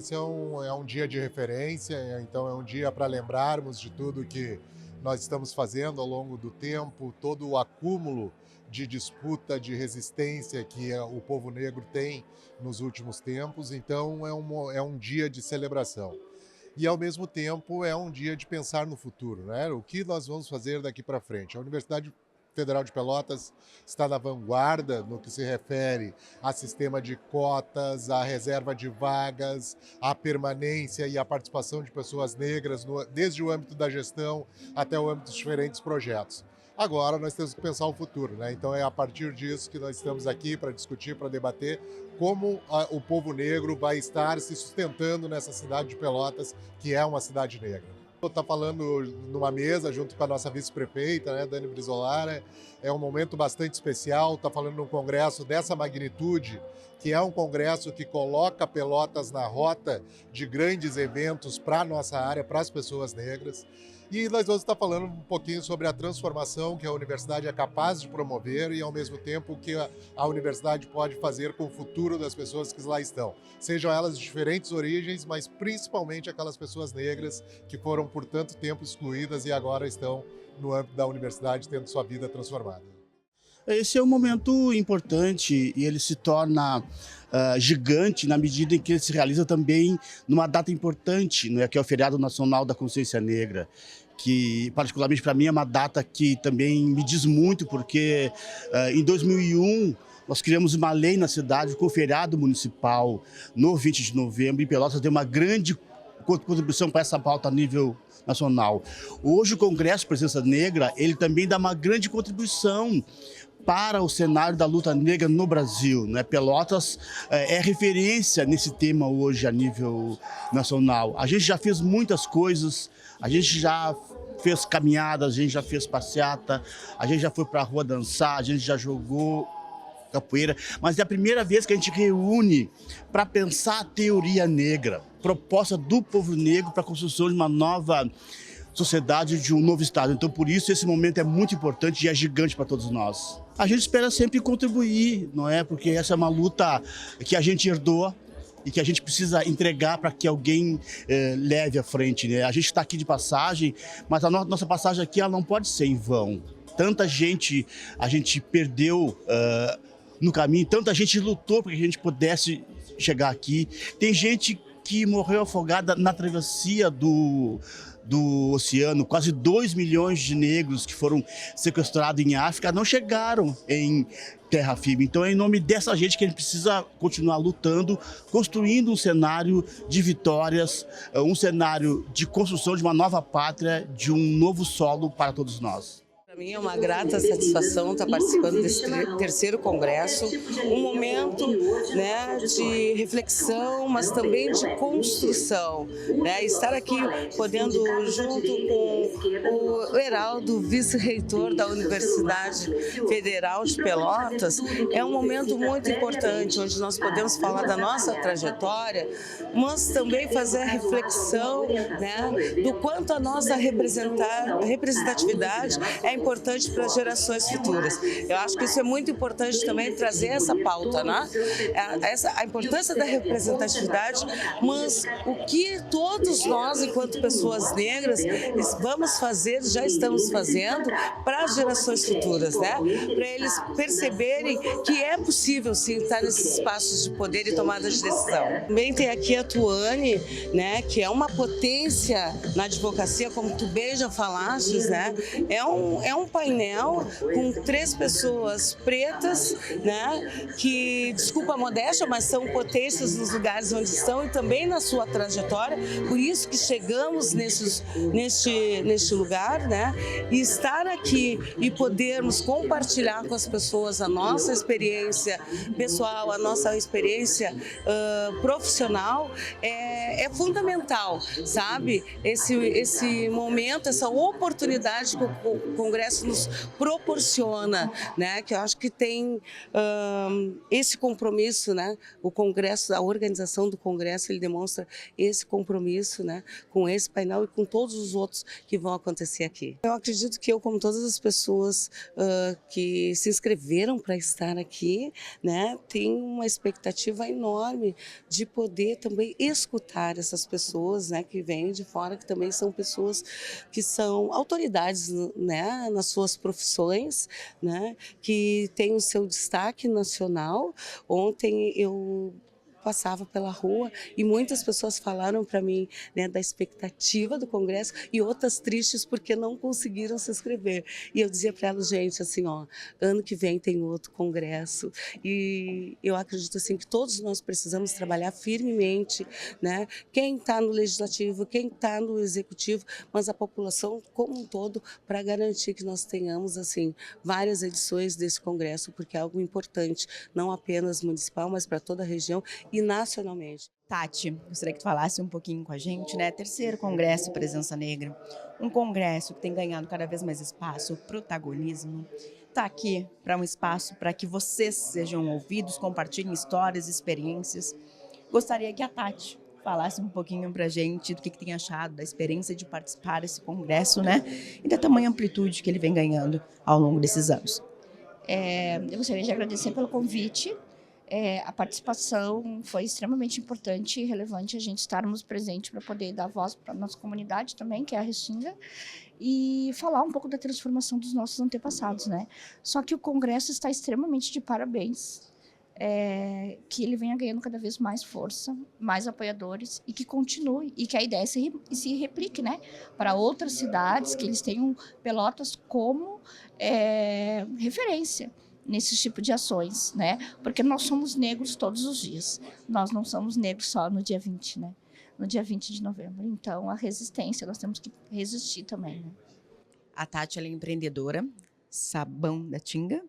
esse é um dia de referência, então é um dia para lembrarmos de tudo que nós estamos fazendo ao longo do tempo, todo o acúmulo de disputa, de resistência que o povo negro tem nos últimos tempos. Então é um dia de celebração. E, ao mesmo tempo, é um dia de pensar no futuro, né? O que nós vamos fazer daqui para frente? A Universidade Federal de Pelotas está na vanguarda no que se refere a sistema de cotas, a reserva de vagas, a permanência e a participação de pessoas negras, desde o âmbito da gestão até o âmbito dos diferentes projetos. Agora nós temos que pensar o futuro, né? Então é a partir disso que nós estamos aqui para discutir, para debater como o povo negro vai estar se sustentando nessa cidade de Pelotas, que é uma cidade negra. Estou falando numa mesa junto com a nossa vice-prefeita, né, Dani Brizolara. É um momento bastante especial, está falando num congresso dessa magnitude, que é um congresso que coloca Pelotas na rota de grandes eventos para a nossa área, para as pessoas negras. E nós vamos estar falando um pouquinho sobre a transformação que a universidade é capaz de promover e, ao mesmo tempo, o que a universidade pode fazer com o futuro das pessoas que lá estão. Sejam elas de diferentes origens, mas principalmente aquelas pessoas negras que foram por tanto tempo excluídas e agora estão no âmbito da universidade tendo sua vida transformada. Esse é um momento importante e ele se torna gigante na medida em que ele se realiza também numa data importante, né, que é o Feriado Nacional da Consciência Negra, que particularmente para mim é uma data que também me diz muito, porque em 2001 nós criamos uma lei na cidade com o feriado municipal no 20 de novembro e Pelotas deu uma grande contribuição para essa pauta a nível nacional. Hoje o Congresso Presença Negra, ele também dá uma grande contribuição para o cenário da luta negra no Brasil, né? Pelotas é referência nesse tema hoje a nível nacional. A gente já fez muitas coisas, a gente já fez caminhadas, a gente já fez passeata, a gente já foi para a rua dançar, a gente já jogou capoeira, mas é a primeira vez que a gente reúne para pensar a teoria negra, proposta do povo negro para a construção de uma nova sociedade, de um novo Estado. Então, por isso, esse momento é muito importante e é gigante para todos nós. A gente espera sempre contribuir, não é? Porque essa é uma luta que a gente herdou e que a gente precisa entregar para que alguém leve à frente, né? A gente está aqui de passagem, mas a nossa passagem aqui ela não pode ser em vão. Tanta gente a gente perdeu no caminho, tanta gente lutou para que a gente pudesse chegar aqui. Tem gente que morreu afogada na travessia do oceano, quase 2 milhões de negros que foram sequestrados em África não chegaram em terra firme. Então é em nome dessa gente que a gente precisa continuar lutando, construindo um cenário de vitórias, um cenário de construção de uma nova pátria, de um novo solo para todos nós. Para mim é uma grata satisfação estar participando desse terceiro congresso, um momento, né, de reflexão, mas também de construção, né? Estar aqui podendo, junto com o Heraldo, vice-reitor da Universidade Federal de Pelotas, é um momento muito importante, onde nós podemos falar da nossa trajetória, mas também fazer a reflexão, né, do quanto a nossa representatividade é importante para as gerações futuras. Eu acho que isso é muito importante também, trazer essa pauta, né? A importância da representatividade, mas o que todos nós, enquanto pessoas negras, vamos fazer, já estamos fazendo para as gerações futuras, né? Para eles perceberem que é possível, sim, estar nesses espaços de poder e tomada de decisão. Também tem aqui a Tuane, né, que é uma potência na advocacia, como tu bem já falaste, né? É um painel com 3 pessoas pretas, né, que, desculpa a modéstia, mas são potências nos lugares onde estão e também na sua trajetória, por isso que chegamos neste lugar, né, e estar aqui e podermos compartilhar com as pessoas a nossa experiência pessoal, a nossa experiência profissional, é fundamental, sabe? Esse momento, essa oportunidade que o Congresso Congresso nos proporciona, né? Que eu acho que tem esse compromisso, né? O Congresso, a organização do Congresso, ele demonstra esse compromisso, né? Com esse painel e com todos os outros que vão acontecer aqui. Eu acredito que eu, como todas as pessoas que se inscreveram para estar aqui, né? Tenho uma expectativa enorme de poder também escutar essas pessoas, né? Que vêm de fora, que também são pessoas que são autoridades, né, nas suas profissões, né, que têm o seu destaque nacional. Ontem eu passava pela rua e muitas pessoas falaram para mim, né, da expectativa do Congresso e outras tristes porque não conseguiram se inscrever. E eu dizia para elas, gente, assim, ó, ano que vem tem outro Congresso e eu acredito assim que todos nós precisamos trabalhar firmemente, né? Quem está no Legislativo, quem está no Executivo, mas a população como um todo, para garantir que nós tenhamos assim várias edições desse Congresso, porque é algo importante, não apenas municipal, mas para toda a região e nacionalmente. Tati, gostaria que tu falasse um pouquinho com a gente, né? Terceiro Congresso Presença Negra, um congresso que tem ganhado cada vez mais espaço, protagonismo, está aqui para um espaço para que vocês sejam ouvidos, compartilhem histórias, experiências. Gostaria que a Tati falasse um pouquinho para a gente do que tem achado da experiência de participar desse congresso, né? E da tamanha amplitude que ele vem ganhando ao longo desses anos. Eu gostaria de agradecer pelo convite. A participação foi extremamente importante e relevante a gente estarmos presentes para poder dar voz para a nossa comunidade também, que é a Restinga, e falar um pouco da transformação dos nossos antepassados, né? Só que o Congresso está extremamente de parabéns, que ele venha ganhando cada vez mais força, mais apoiadores e que continue, e que a ideia se replique, né? Para outras cidades, que eles tenham Pelotas como referência nesse tipo de ações, né? Porque nós somos negros todos os dias. Nós não somos negros só no dia 20, né? No dia 20 de novembro. Então, a resistência, nós temos que resistir também, né? A Tati, ela é empreendedora, Sabão da Tinga,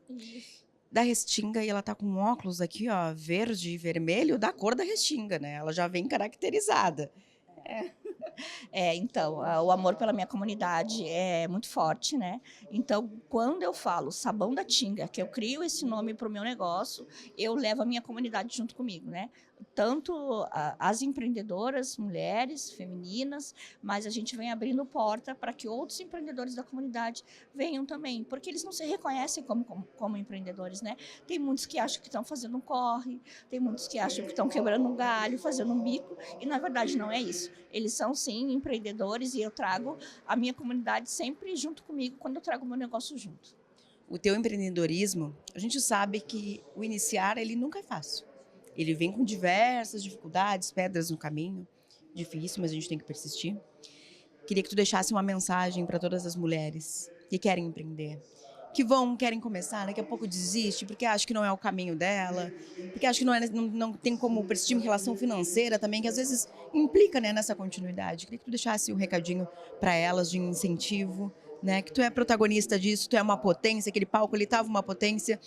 da Restinga, e ela tá com um óculos aqui, ó, verde e vermelho, da cor da Restinga, né? Ela já vem caracterizada. Então, o amor pela minha comunidade é muito forte, né? Então, quando eu falo Sabão da Tinga, que eu crio esse nome para o meu negócio, eu levo a minha comunidade junto comigo, né? Tanto as empreendedoras, mulheres, femininas, mas a gente vem abrindo porta para que outros empreendedores da comunidade venham também, porque eles não se reconhecem como empreendedores, né? Tem muitos que acham que estão fazendo um corre, tem muitos que acham que estão quebrando um galho, fazendo um bico, e na verdade não é isso. Eles são sim empreendedores e eu trago a minha comunidade sempre junto comigo quando eu trago o meu negócio junto. O teu empreendedorismo, a gente sabe que o iniciar, ele nunca é fácil. Ele vem com diversas dificuldades, pedras no caminho, difícil, mas a gente tem que persistir. Queria que tu deixasse uma mensagem para todas as mulheres que querem empreender, que querem começar, daqui a pouco desiste, porque acha que não é o caminho dela, porque acha que não tem como persistir em relação financeira também, que às vezes implica, né, nessa continuidade. Queria que tu deixasse um recadinho para elas de incentivo, né, que tu é protagonista disso, tu é uma potência, aquele palco ele estava uma potência,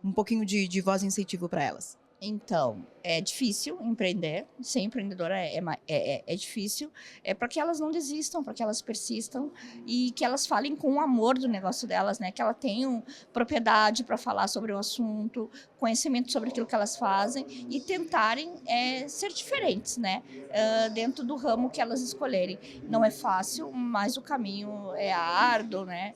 um pouquinho de voz e incentivo para elas. Então, é difícil empreender, ser empreendedora é difícil, para que elas não desistam, para que elas persistam e que elas falem com o amor do negócio delas, né? Que elas tenham propriedade para falar sobre o assunto, conhecimento sobre aquilo que elas fazem e tentarem ser diferentes, né? Dentro do ramo que elas escolherem. Não é fácil, mas o caminho é árduo, né?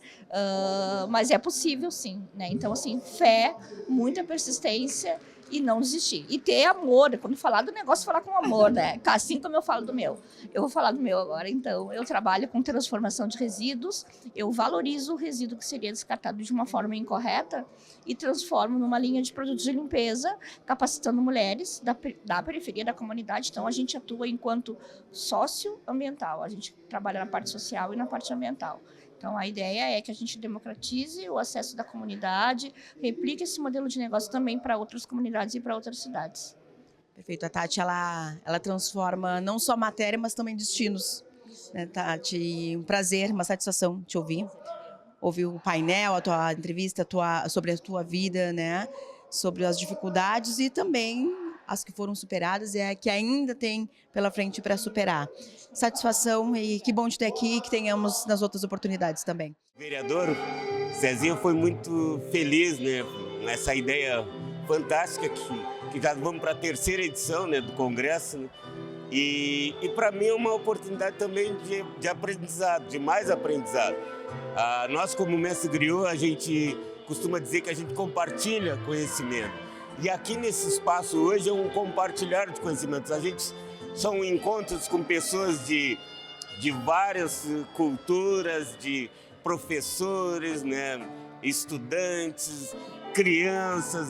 Mas é possível sim, né? Então, assim, fé, muita persistência e não desistir. E ter amor, quando falar do negócio, falar com amor, né? Assim como eu falo do meu. Eu vou falar do meu agora, então. Eu trabalho com transformação de resíduos, eu valorizo o resíduo que seria descartado de uma forma incorreta e transformo numa linha de produtos de limpeza, capacitando mulheres da periferia da comunidade. Então, a gente atua enquanto socioambiental. A gente trabalha na parte social e na parte ambiental. Então, a ideia é que a gente democratize o acesso da comunidade, replique esse modelo de negócio também para outras comunidades e para outras cidades. Perfeito. A Tati, ela transforma não só matéria, mas também destinos. Né, Tati? Um prazer, uma satisfação te ouvir. Ouvir o painel, a tua entrevista sobre a tua vida, né? Sobre as dificuldades e também as que foram superadas e a que ainda tem pela frente para superar. Satisfação e que bom te ter aqui e que tenhamos nas outras oportunidades também. Vereador Cezinha foi muito feliz, né, nessa ideia fantástica que já vamos para a 3ª edição, né, do Congresso, né? E para mim é uma oportunidade também de aprendizado, de mais aprendizado. Nós, como Mestre Griot, a gente costuma dizer que a gente compartilha conhecimento. E aqui nesse espaço hoje é um compartilhar de conhecimentos. São encontros com pessoas de várias culturas, de professores, né, estudantes, crianças,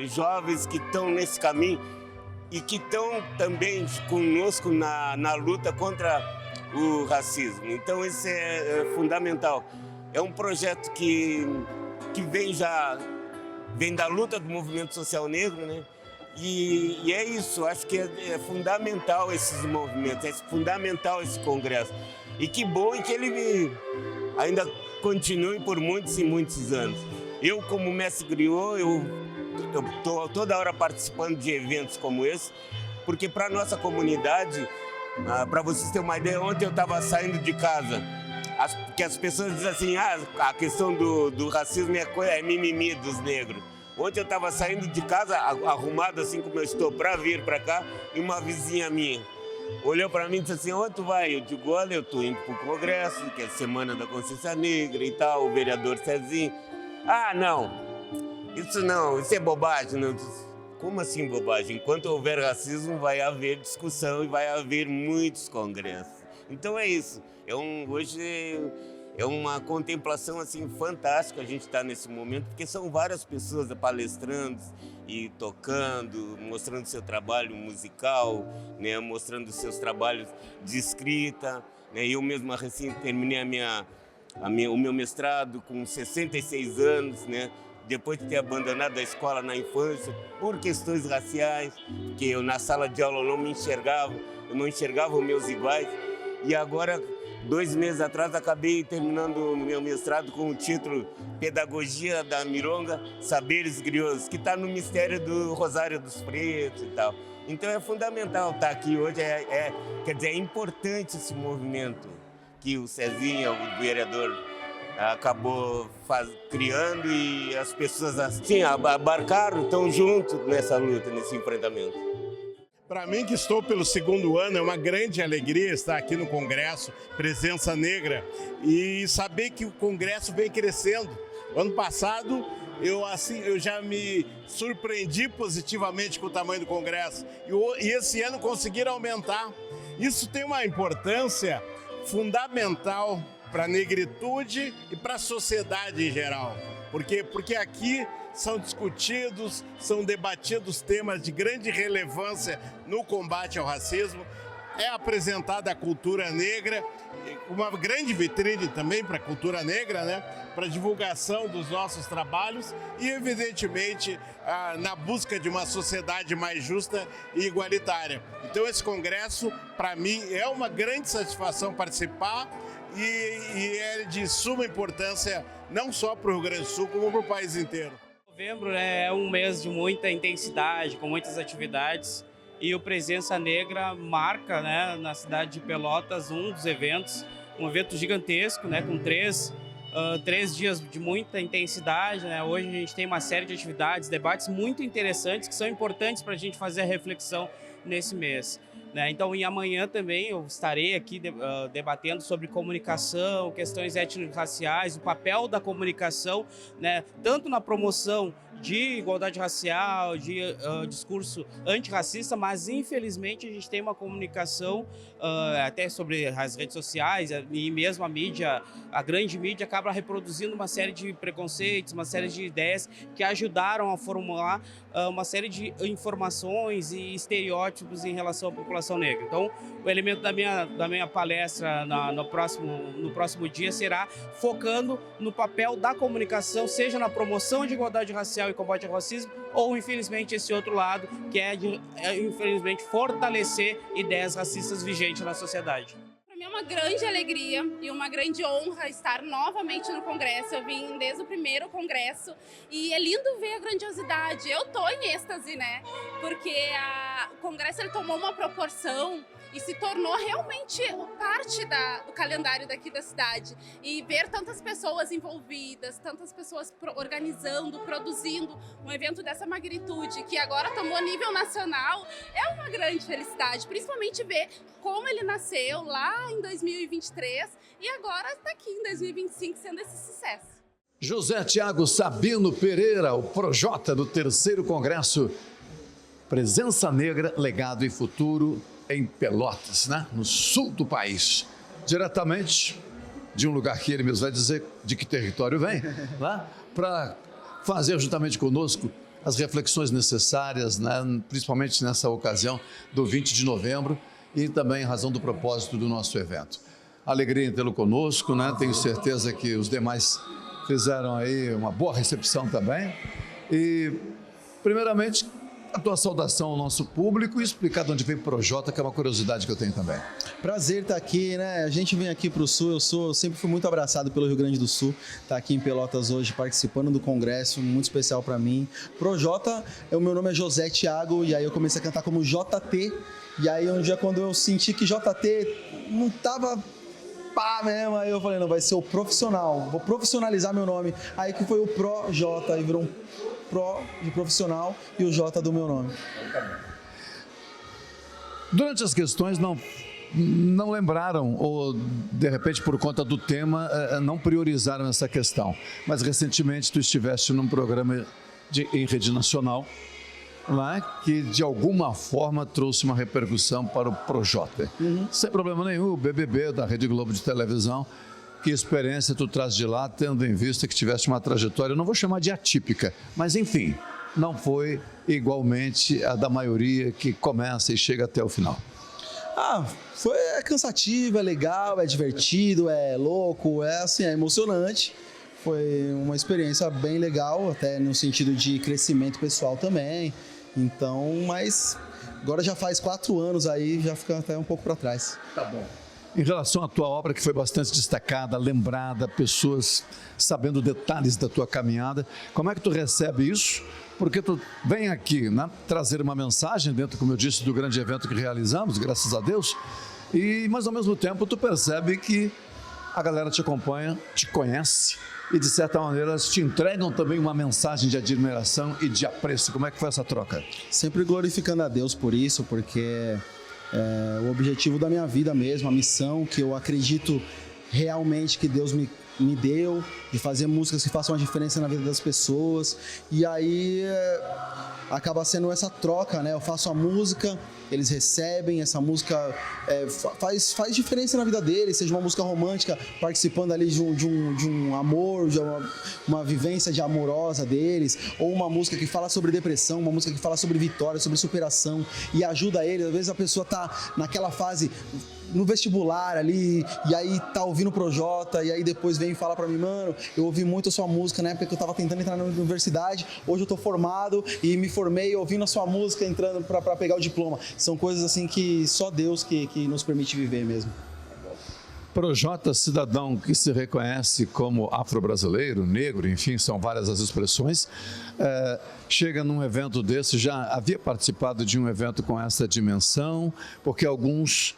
jovens que estão nesse caminho e que estão também conosco na luta contra o racismo. Então isso é fundamental. É um projeto que vem da luta do movimento social negro, né? E é isso, acho que é fundamental esses movimentos, é fundamental esse congresso. E que bom que ele ainda continue por muitos e muitos anos. Eu, como Mestre Griot, eu estou toda hora participando de eventos como esse, porque para a nossa comunidade, para vocês terem uma ideia, ontem eu estava saindo de casa, que as pessoas dizem assim, a questão do racismo é mimimi dos negros. Ontem eu estava saindo de casa, arrumado assim como eu estou, para vir para cá, e uma vizinha minha olhou para mim e disse assim, onde tu vai? Eu digo, olha, eu estou indo para o Congresso, que é a Semana da Consciência Negra e tal, o vereador Cezinha. Não, isso é bobagem. Não. Como assim bobagem? Enquanto houver racismo, vai haver discussão e vai haver muitos congressos. Então é isso, hoje é uma contemplação assim fantástica a gente estar nesse momento, porque são várias pessoas palestrando e tocando, mostrando seu trabalho musical, né, mostrando seus trabalhos de escrita. Né, eu mesmo recém terminei o meu mestrado com 66 anos, né, depois de ter abandonado a escola na infância por questões raciais, que eu na sala de aula eu não enxergava os meus iguais. E agora, 2 meses atrás, acabei terminando o meu mestrado com o título Pedagogia da Mironga, Saberes Griots, que está no mistério do Rosário dos Pretos e tal. Então é fundamental estar aqui hoje, quer dizer, é importante esse movimento que o Cezinha, o vereador, acabou criando, e as pessoas assim abarcaram, estão juntos nessa luta, nesse enfrentamento. Para mim, que estou pelo 2º ano, é uma grande alegria estar aqui no Congresso Presença Negra e saber que o Congresso vem crescendo. Ano passado, eu já me surpreendi positivamente com o tamanho do Congresso e esse ano conseguiram aumentar. Isso tem uma importância fundamental para a negritude e para a sociedade em geral. Porque aqui são discutidos, são debatidos temas de grande relevância no combate ao racismo. É apresentada a cultura negra, uma grande vitrine também para a cultura negra, né? Para a divulgação dos nossos trabalhos e, evidentemente, na busca de uma sociedade mais justa e igualitária. Então, esse congresso, para mim, é uma grande satisfação participar e é de suma importância não só para o Rio Grande do Sul, como para o país inteiro. Novembro, né, é um mês de muita intensidade, com muitas atividades, e o Presença Negra marca, né, na cidade de Pelotas um dos eventos, um evento gigantesco, né, com 3 dias de muita intensidade. Né? Hoje a gente tem uma série de atividades, debates muito interessantes que são importantes para a gente fazer a reflexão nesse mês. Né? Então, e amanhã também eu estarei aqui debatendo sobre comunicação, questões étnico-raciais, o papel da comunicação, né? Tanto na promoção de igualdade racial, de discurso antirracista, mas infelizmente a gente tem uma comunicação até sobre as redes sociais e mesmo a mídia, a grande mídia acaba reproduzindo uma série de preconceitos, uma série de ideias que ajudaram a formular uma série de informações e estereótipos em relação à população negra. Então, o elemento da minha palestra no próximo dia será focando no papel da comunicação, seja na promoção de igualdade racial e combate ao racismo, ou, infelizmente, esse outro lado, que infelizmente, fortalecer ideias racistas vigentes na sociedade. Para mim é uma grande alegria e uma grande honra estar novamente no Congresso. Eu vim desde o primeiro Congresso e é lindo ver a grandiosidade. Eu tô em êxtase, né? Porque o Congresso ele tomou uma proporção e se tornou realmente parte do calendário daqui da cidade. E ver tantas pessoas envolvidas, tantas pessoas organizando, produzindo um evento dessa magnitude, que agora tomou nível nacional, é uma grande felicidade. Principalmente ver como ele nasceu lá em 2023 e agora está aqui em 2025 sendo esse sucesso. José Tiago Sabino Pereira, o Projota do 3º Congresso Presença Negra, Legado e Futuro em Pelotas, né? No sul do país, diretamente de um lugar que ele mesmo vai dizer de que território vem, lá, para fazer juntamente conosco as reflexões necessárias, né? Principalmente nessa ocasião do 20 de novembro e também em razão do propósito do nosso evento. Alegria em tê-lo conosco, né? Tenho certeza que os demais fizeram aí uma boa recepção também. E, primeiramente, a tua saudação ao nosso público e explicar de onde vem Projota, que é uma curiosidade que eu tenho também. Prazer estar aqui, né? A gente vem aqui para o Sul, eu sempre fui muito abraçado pelo Rio Grande do Sul, estar aqui em Pelotas hoje participando do congresso, muito especial para mim. Projota, o meu nome é José Tiago e aí eu comecei a cantar como JT, e aí um dia quando eu senti que JT não tava pá mesmo, aí eu falei, não, vai ser o profissional, vou profissionalizar meu nome, aí que foi o Projota, aí virou um Pro de profissional e o J do meu nome. Durante as questões não lembraram ou de repente por conta do tema não priorizaram essa questão, mas recentemente tu estiveste num programa em rede nacional lá que de alguma forma trouxe uma repercussão para o Projota. Sem problema nenhum, o BBB da Rede Globo de televisão. Que experiência tu traz de lá, tendo em vista que tiveste uma trajetória, eu não vou chamar de atípica, mas enfim, não foi igualmente a da maioria que começa e chega até o final. É cansativo, é legal, é divertido, é louco, é emocionante. Foi uma experiência bem legal, até no sentido de crescimento pessoal também. Então, mas agora já faz 4 anos aí, já fica até um pouco para trás. Tá bom. Em relação à tua obra, que foi bastante destacada, lembrada, pessoas sabendo detalhes da tua caminhada, como é que tu recebe isso? Porque tu vem aqui, né, trazer uma mensagem dentro, como eu disse, do grande evento que realizamos, graças a Deus, mas ao mesmo tempo tu percebe que a galera te acompanha, te conhece e de certa maneira elas te entregam também uma mensagem de admiração e de apreço. Como é que foi essa troca? Sempre glorificando a Deus por isso, porque o objetivo da minha vida mesmo, a missão que eu acredito realmente que Deus me deu, de fazer músicas que façam a diferença na vida das pessoas. E aí acaba sendo essa troca, né? Eu faço a música, eles recebem, essa música faz diferença na vida deles, seja uma música romântica, participando ali de um amor, de uma vivência de amorosa deles, ou uma música que fala sobre depressão, uma música que fala sobre vitória, sobre superação e ajuda eles. Às vezes a pessoa tá naquela fase no vestibular ali, e aí tá ouvindo o Projota, e aí depois vem e fala pra mim, mano, eu ouvi muito a sua música na época que eu tava tentando entrar na universidade, hoje eu tô formado e me formei ouvindo a sua música, entrando pra pegar o diploma. São coisas assim que só Deus que nos permite viver mesmo. Projota, cidadão que se reconhece como afro-brasileiro, negro, enfim, são várias as expressões, chega num evento desse, já havia participado de um evento com essa dimensão, porque algumas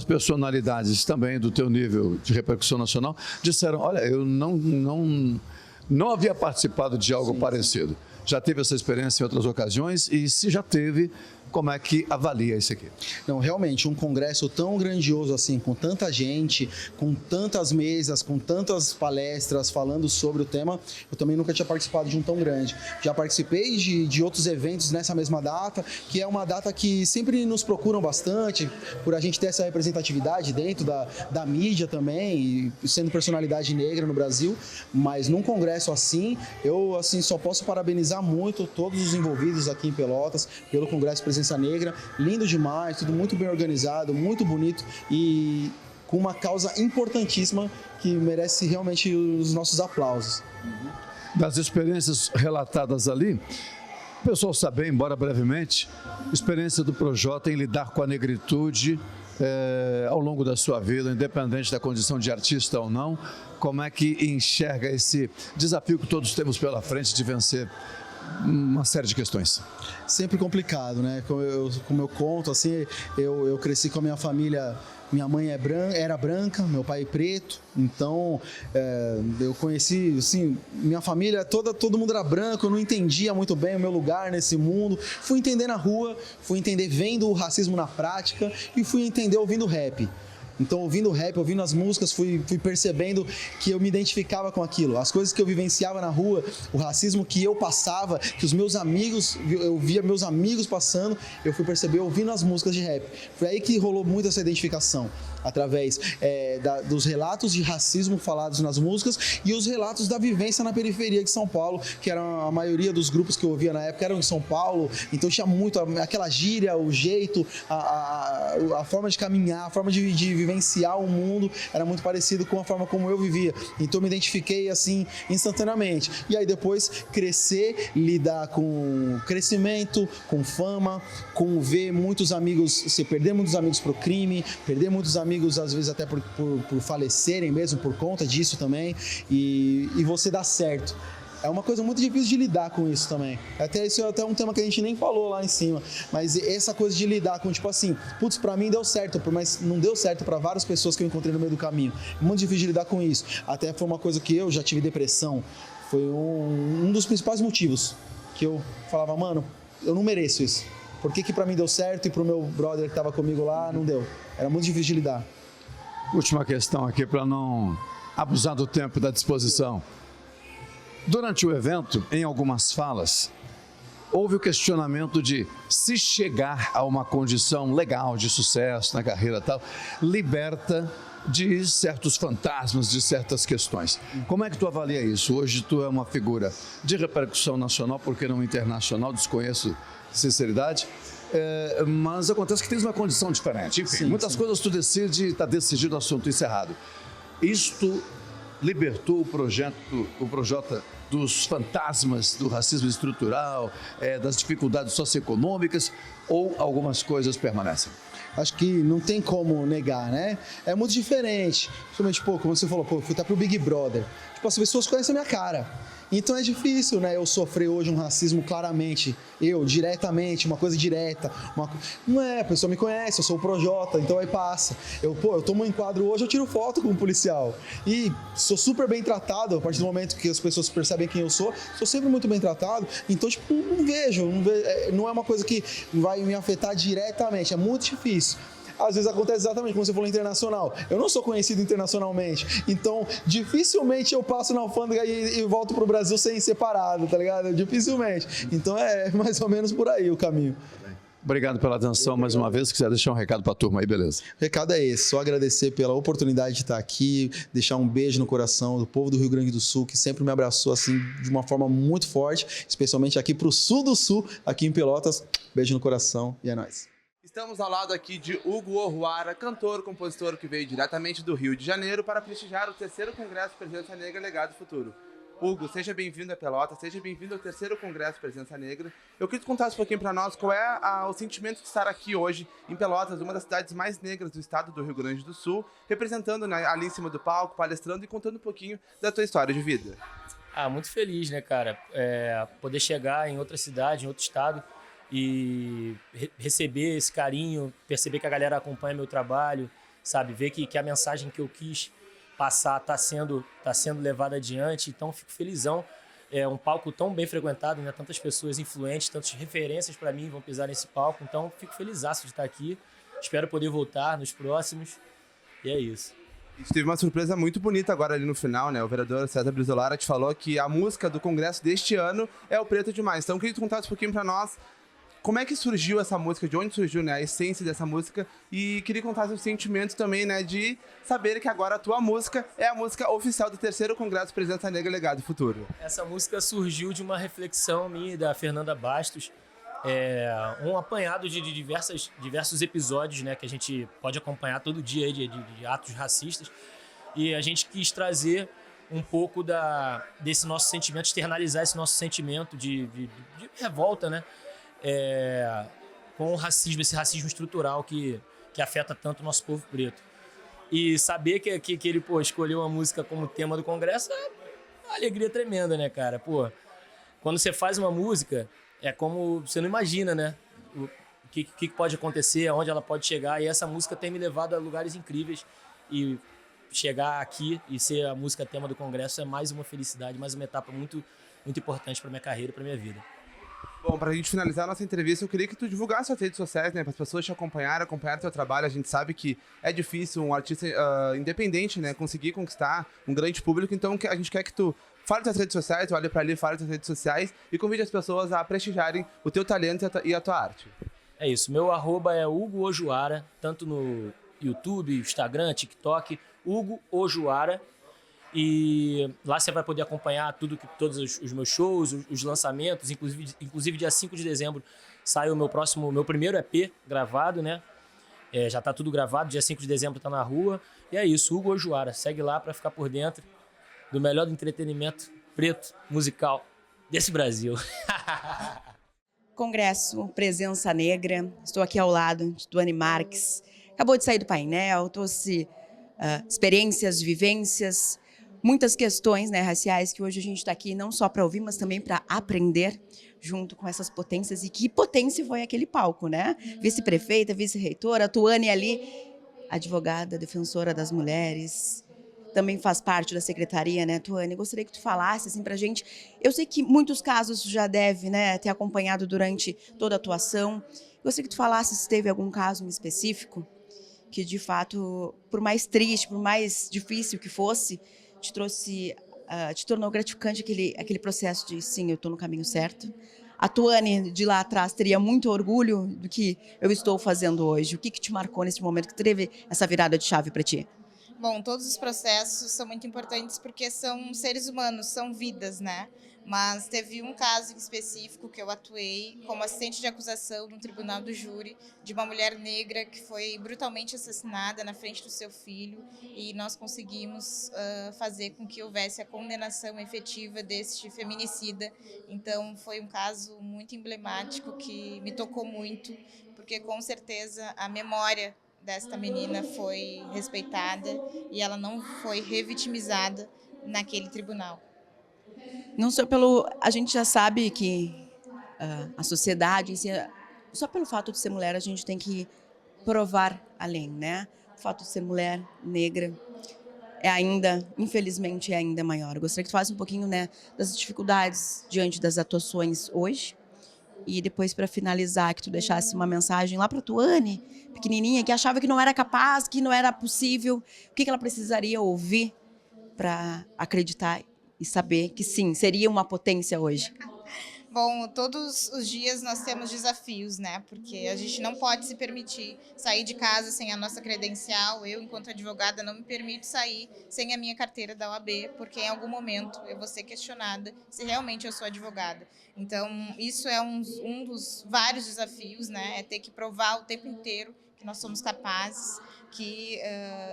personalidades também do teu nível de repercussão nacional disseram, olha, eu não havia participado de algo parecido. Já teve essa experiência em outras ocasiões e se já teve, como é que avalia isso aqui? Não, realmente, um congresso tão grandioso assim, com tanta gente, com tantas mesas, com tantas palestras falando sobre o tema, eu também nunca tinha participado de um tão grande. Já participei de outros eventos nessa mesma data, que é uma data que sempre nos procuram bastante, por a gente ter essa representatividade dentro da mídia também, e sendo personalidade negra no Brasil, mas num congresso assim, eu assim, só posso parabenizar muito todos os envolvidos aqui em Pelotas, pelo Congresso Presença Negra, lindo demais, tudo muito bem organizado, muito bonito e com uma causa importantíssima que merece realmente os nossos aplausos. Das experiências relatadas ali, o pessoal sabe, embora brevemente, experiência do Projota em lidar com a negritude ao longo da sua vida, independente da condição de artista ou não, como é que enxerga esse desafio que todos temos pela frente de vencer uma série de questões? Sempre complicado, né? Como eu conto, assim, eu cresci com a minha família. Minha mãe era branca, meu pai é preto, então eu conheci, assim, minha família todo mundo era branco, eu não entendia muito bem o meu lugar nesse mundo. Fui entender na rua, fui entender vendo o racismo na prática e fui entender ouvindo rap. Então, ouvindo rap, ouvindo as músicas, fui percebendo que eu me identificava com aquilo. As coisas que eu vivenciava na rua, o racismo que eu passava, que os meus amigos, eu via meus amigos passando, eu fui perceber ouvindo as músicas de rap. Foi aí que rolou muito essa identificação, através dos relatos de racismo falados nas músicas e os relatos da vivência na periferia de São Paulo, que era a maioria dos grupos que eu ouvia na época eram em São Paulo, então tinha muito aquela gíria, o jeito, a forma de caminhar, a forma de vivenciar o mundo era muito parecido com a forma como eu vivia. Então eu me identifiquei assim instantaneamente. E aí depois crescer, lidar com crescimento, com fama, com ver muitos amigos, você perder muitos amigos pro crime, perder muitos amigos às vezes até por falecerem mesmo por conta disso também, e você dar certo. É uma coisa muito difícil de lidar com isso também. Isso é até um tema que a gente nem falou lá em cima. Mas essa coisa de lidar com, tipo assim, putz, pra mim deu certo, mas não deu certo pra várias pessoas que eu encontrei no meio do caminho. É muito difícil de lidar com isso. Até foi uma coisa que eu já tive depressão. Foi um dos principais motivos que eu falava, mano, eu não mereço isso. Por que pra mim deu certo e pro meu brother que tava comigo lá não deu? Era muito difícil de lidar. Última questão aqui para não abusar do tempo e da disposição. Durante o evento, em algumas falas, houve o questionamento de se chegar a uma condição legal de sucesso na carreira e tal, liberta de certos fantasmas, de certas questões. Como é que tu avalia isso? Hoje tu é uma figura de repercussão nacional, por que não internacional? Desconheço sinceridade. Mas acontece que tens uma condição diferente. Enfim, muitas coisas tu decide, está decidido o assunto encerrado. Isto libertou o Projota dos fantasmas do racismo estrutural, das dificuldades socioeconômicas, ou algumas coisas permanecem? Acho que não tem como negar, né? É muito diferente. Principalmente, como você falou, fui estar pro Big Brother. Tipo, as pessoas conhecem a minha cara. Então é difícil, né, eu sofrer hoje um racismo claramente, diretamente, uma coisa direta. Não é, a pessoa me conhece, eu sou o Projota, então aí passa. Eu tomo um enquadro hoje, eu tiro foto com um policial. E sou super bem tratado, a partir do momento que as pessoas percebem quem eu sou sempre muito bem tratado. Então, tipo, não vejo, não é uma coisa que vai me afetar diretamente, é muito difícil. Às vezes acontece exatamente como você falou, internacional. Eu não sou conhecido internacionalmente, então dificilmente eu passo na alfândega e volto pro Brasil sem separado, tá ligado? Dificilmente. Então é mais ou menos por aí o caminho. Obrigado pela atenção mais uma vez. Se quiser deixar um recado para a turma aí, beleza? O recado é esse, só agradecer pela oportunidade de estar aqui, deixar um beijo no coração do povo do Rio Grande do Sul, que sempre me abraçou assim de uma forma muito forte, especialmente aqui pro sul do sul, aqui em Pelotas. Beijo no coração e é nóis. Estamos ao lado aqui de Hugo Oruara, cantor, compositor que veio diretamente do Rio de Janeiro para prestigiar o 3º Congresso Presença Negra Legado Futuro. Hugo, seja bem-vindo a Pelotas, seja bem-vindo ao 3º Congresso Presença Negra. Eu queria que tu contasse um pouquinho para nós qual é o sentimento de estar aqui hoje em Pelotas, uma das cidades mais negras do estado do Rio Grande do Sul, representando, né, ali em cima do palco, palestrando e contando um pouquinho da tua história de vida. Muito feliz, né, cara? Poder chegar em outra cidade, em outro estado, e receber esse carinho, perceber que a galera acompanha meu trabalho, sabe? Ver que a mensagem que eu quis passar tá sendo levada adiante, então fico felizão. É um palco tão bem frequentado, né? Tantas pessoas influentes, tantas referências para mim vão pisar nesse palco, então fico felizaço de estar aqui. Espero poder voltar nos próximos, e é isso. A gente teve uma surpresa muito bonita agora ali no final, né? O vereador César Brizolara te falou que a música do congresso deste ano é o Preto Demais. Então eu queria que tu contasse um pouquinho para nós como é que surgiu essa música, de onde surgiu, né, a essência dessa música, e queria contar o sentimento também, né, de saber que agora a tua música é a música oficial do 3º Congresso Presença Negra Legado Futuro. Essa música surgiu de uma reflexão minha e da Fernanda Bastos, um apanhado de diversos episódios, né, que a gente pode acompanhar todo dia de atos racistas, e a gente quis trazer um pouco desse nosso sentimento, externalizar esse nosso sentimento de revolta, né, com o racismo, esse racismo estrutural que que afeta tanto o nosso povo preto. E saber que ele, pô, escolheu uma música como tema do congresso é uma alegria tremenda, né, cara? Pô, quando você faz uma música, é como você não imagina, né? O que pode acontecer, aonde ela pode chegar. E essa música tem me levado a lugares incríveis. E chegar aqui e ser a música tema do congresso é mais uma felicidade, mais uma etapa muito, muito importante para minha carreira e para minha vida. Bom, pra gente finalizar a nossa entrevista, eu queria que tu divulgasse suas redes sociais, né? Para as pessoas te acompanhar teu trabalho. A gente sabe que é difícil um artista independente, né? Conseguir conquistar um grande público. Então a gente quer que tu fale suas redes sociais, olhe para ali, fale suas redes sociais e convide as pessoas a prestigiarem o teu talento e a tua arte. É isso. Meu @, é Hugo Ojuara, tanto no YouTube, Instagram, TikTok, Hugo Ojuara. E lá você vai poder acompanhar todos os meus shows, os lançamentos, inclusive dia 5 de dezembro sai o meu primeiro EP gravado, né? Já tá tudo gravado, dia 5 de dezembro tá na rua. E é isso, Hugo Ojuara. Segue lá para ficar por dentro do melhor do entretenimento preto musical desse Brasil. Congresso Presença Negra, estou aqui ao lado de Tuane Marques. Acabou de sair do painel, trouxe experiências, vivências, muitas questões, né, raciais que hoje a gente está aqui não só para ouvir, mas também para aprender junto com essas potências. E que potência foi aquele palco, né? Vice-prefeita, vice-reitora, Tuane ali, advogada, defensora das mulheres, também faz parte da secretaria, né, Tuane? Gostaria que tu falasse assim pra gente. Eu sei que muitos casos tu já deve, né, ter acompanhado durante toda a atuação. Gostaria que tu falasse se teve algum caso em específico que, de fato, por mais triste, por mais difícil que fosse, te tornou gratificante aquele processo de sim, eu estou no caminho certo. A Tuane de lá atrás teria muito orgulho do que eu estou fazendo hoje. O que te marcou nesse momento que teve essa virada de chave para ti? Bom, todos os processos são muito importantes porque são seres humanos, são vidas, né? Mas teve um caso em específico que eu atuei como assistente de acusação no tribunal do júri de uma mulher negra que foi brutalmente assassinada na frente do seu filho, e nós conseguimos fazer com que houvesse a condenação efetiva deste feminicida. Então foi um caso muito emblemático que me tocou muito, porque com certeza a memória desta menina foi respeitada e ela não foi revitimizada naquele tribunal. Não só a gente já sabe que a sociedade, só pelo fato de ser mulher, a gente tem que provar além, né? O fato de ser mulher, negra, infelizmente, é ainda maior. Eu gostaria que tu falasse um pouquinho, né, das dificuldades diante das atuações hoje. E depois, para finalizar, que tu deixasse uma mensagem lá para a Tuane, pequenininha, que achava que não era capaz, que não era possível. O que ela precisaria ouvir para acreditar e saber que sim, seria uma potência hoje? Bom, todos os dias nós temos desafios, né? Porque a gente não pode se permitir sair de casa sem a nossa credencial. Eu, enquanto advogada, não me permito sair sem a minha carteira da OAB, porque em algum momento eu vou ser questionada se realmente eu sou advogada. Então, isso é um dos vários desafios, né? É ter que provar o tempo inteiro que nós somos capazes, que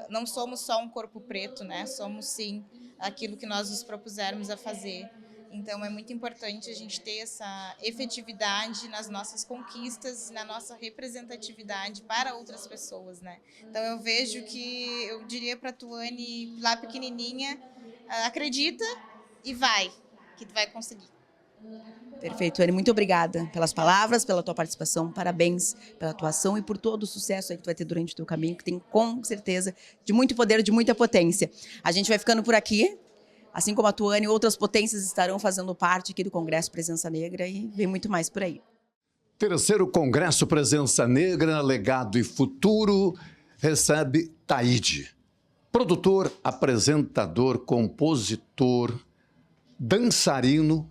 não somos só um corpo preto, né? Somos, sim, aquilo que nós nos propusermos a fazer. Então, é muito importante a gente ter essa efetividade nas nossas conquistas, na nossa representatividade para outras pessoas, né? Então, eu vejo que, eu diria para a Tuane, lá pequenininha, acredita e vai, que tu vai conseguir. Perfeito, Tuane. Muito obrigada pelas palavras, pela tua participação. Parabéns pela atuação e por todo o sucesso aí que tu vai ter durante o teu caminho, que tem, com certeza, de muito poder, de muita potência. A gente vai ficando por aqui. Assim como a Tuane, outras potências estarão fazendo parte aqui do Congresso Presença Negra e vem muito mais por aí. Terceiro Congresso Presença Negra, Legado e Futuro, recebe Taíde. Produtor, apresentador, compositor, dançarino,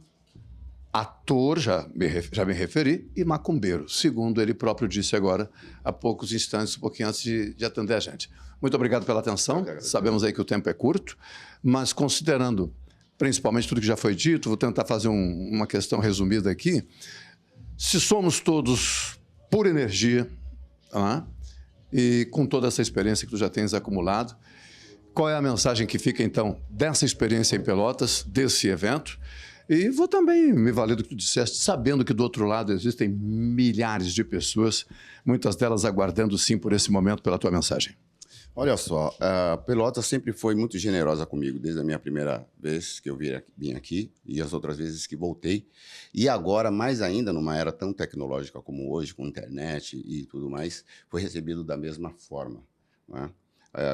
ator, já me referi, e macumbeiro, segundo ele próprio disse agora, há poucos instantes, um pouquinho antes de atender a gente. Muito obrigado pela atenção, sabemos aí que o tempo é curto, mas considerando principalmente tudo que já foi dito, vou tentar fazer uma questão resumida aqui. Se somos todos pura energia, e com toda essa experiência que tu já tens acumulado, qual é a mensagem que fica, então, dessa experiência em Pelotas, desse evento? E vou também me valer do que tu disseste, sabendo que do outro lado existem milhares de pessoas, muitas delas aguardando sim por esse momento, pela tua mensagem. Olha só, a Pelotas sempre foi muito generosa comigo, desde a minha primeira vez que eu vim aqui e as outras vezes que voltei. E agora, mais ainda, numa era tão tecnológica como hoje, com internet e tudo mais, foi recebido da mesma forma.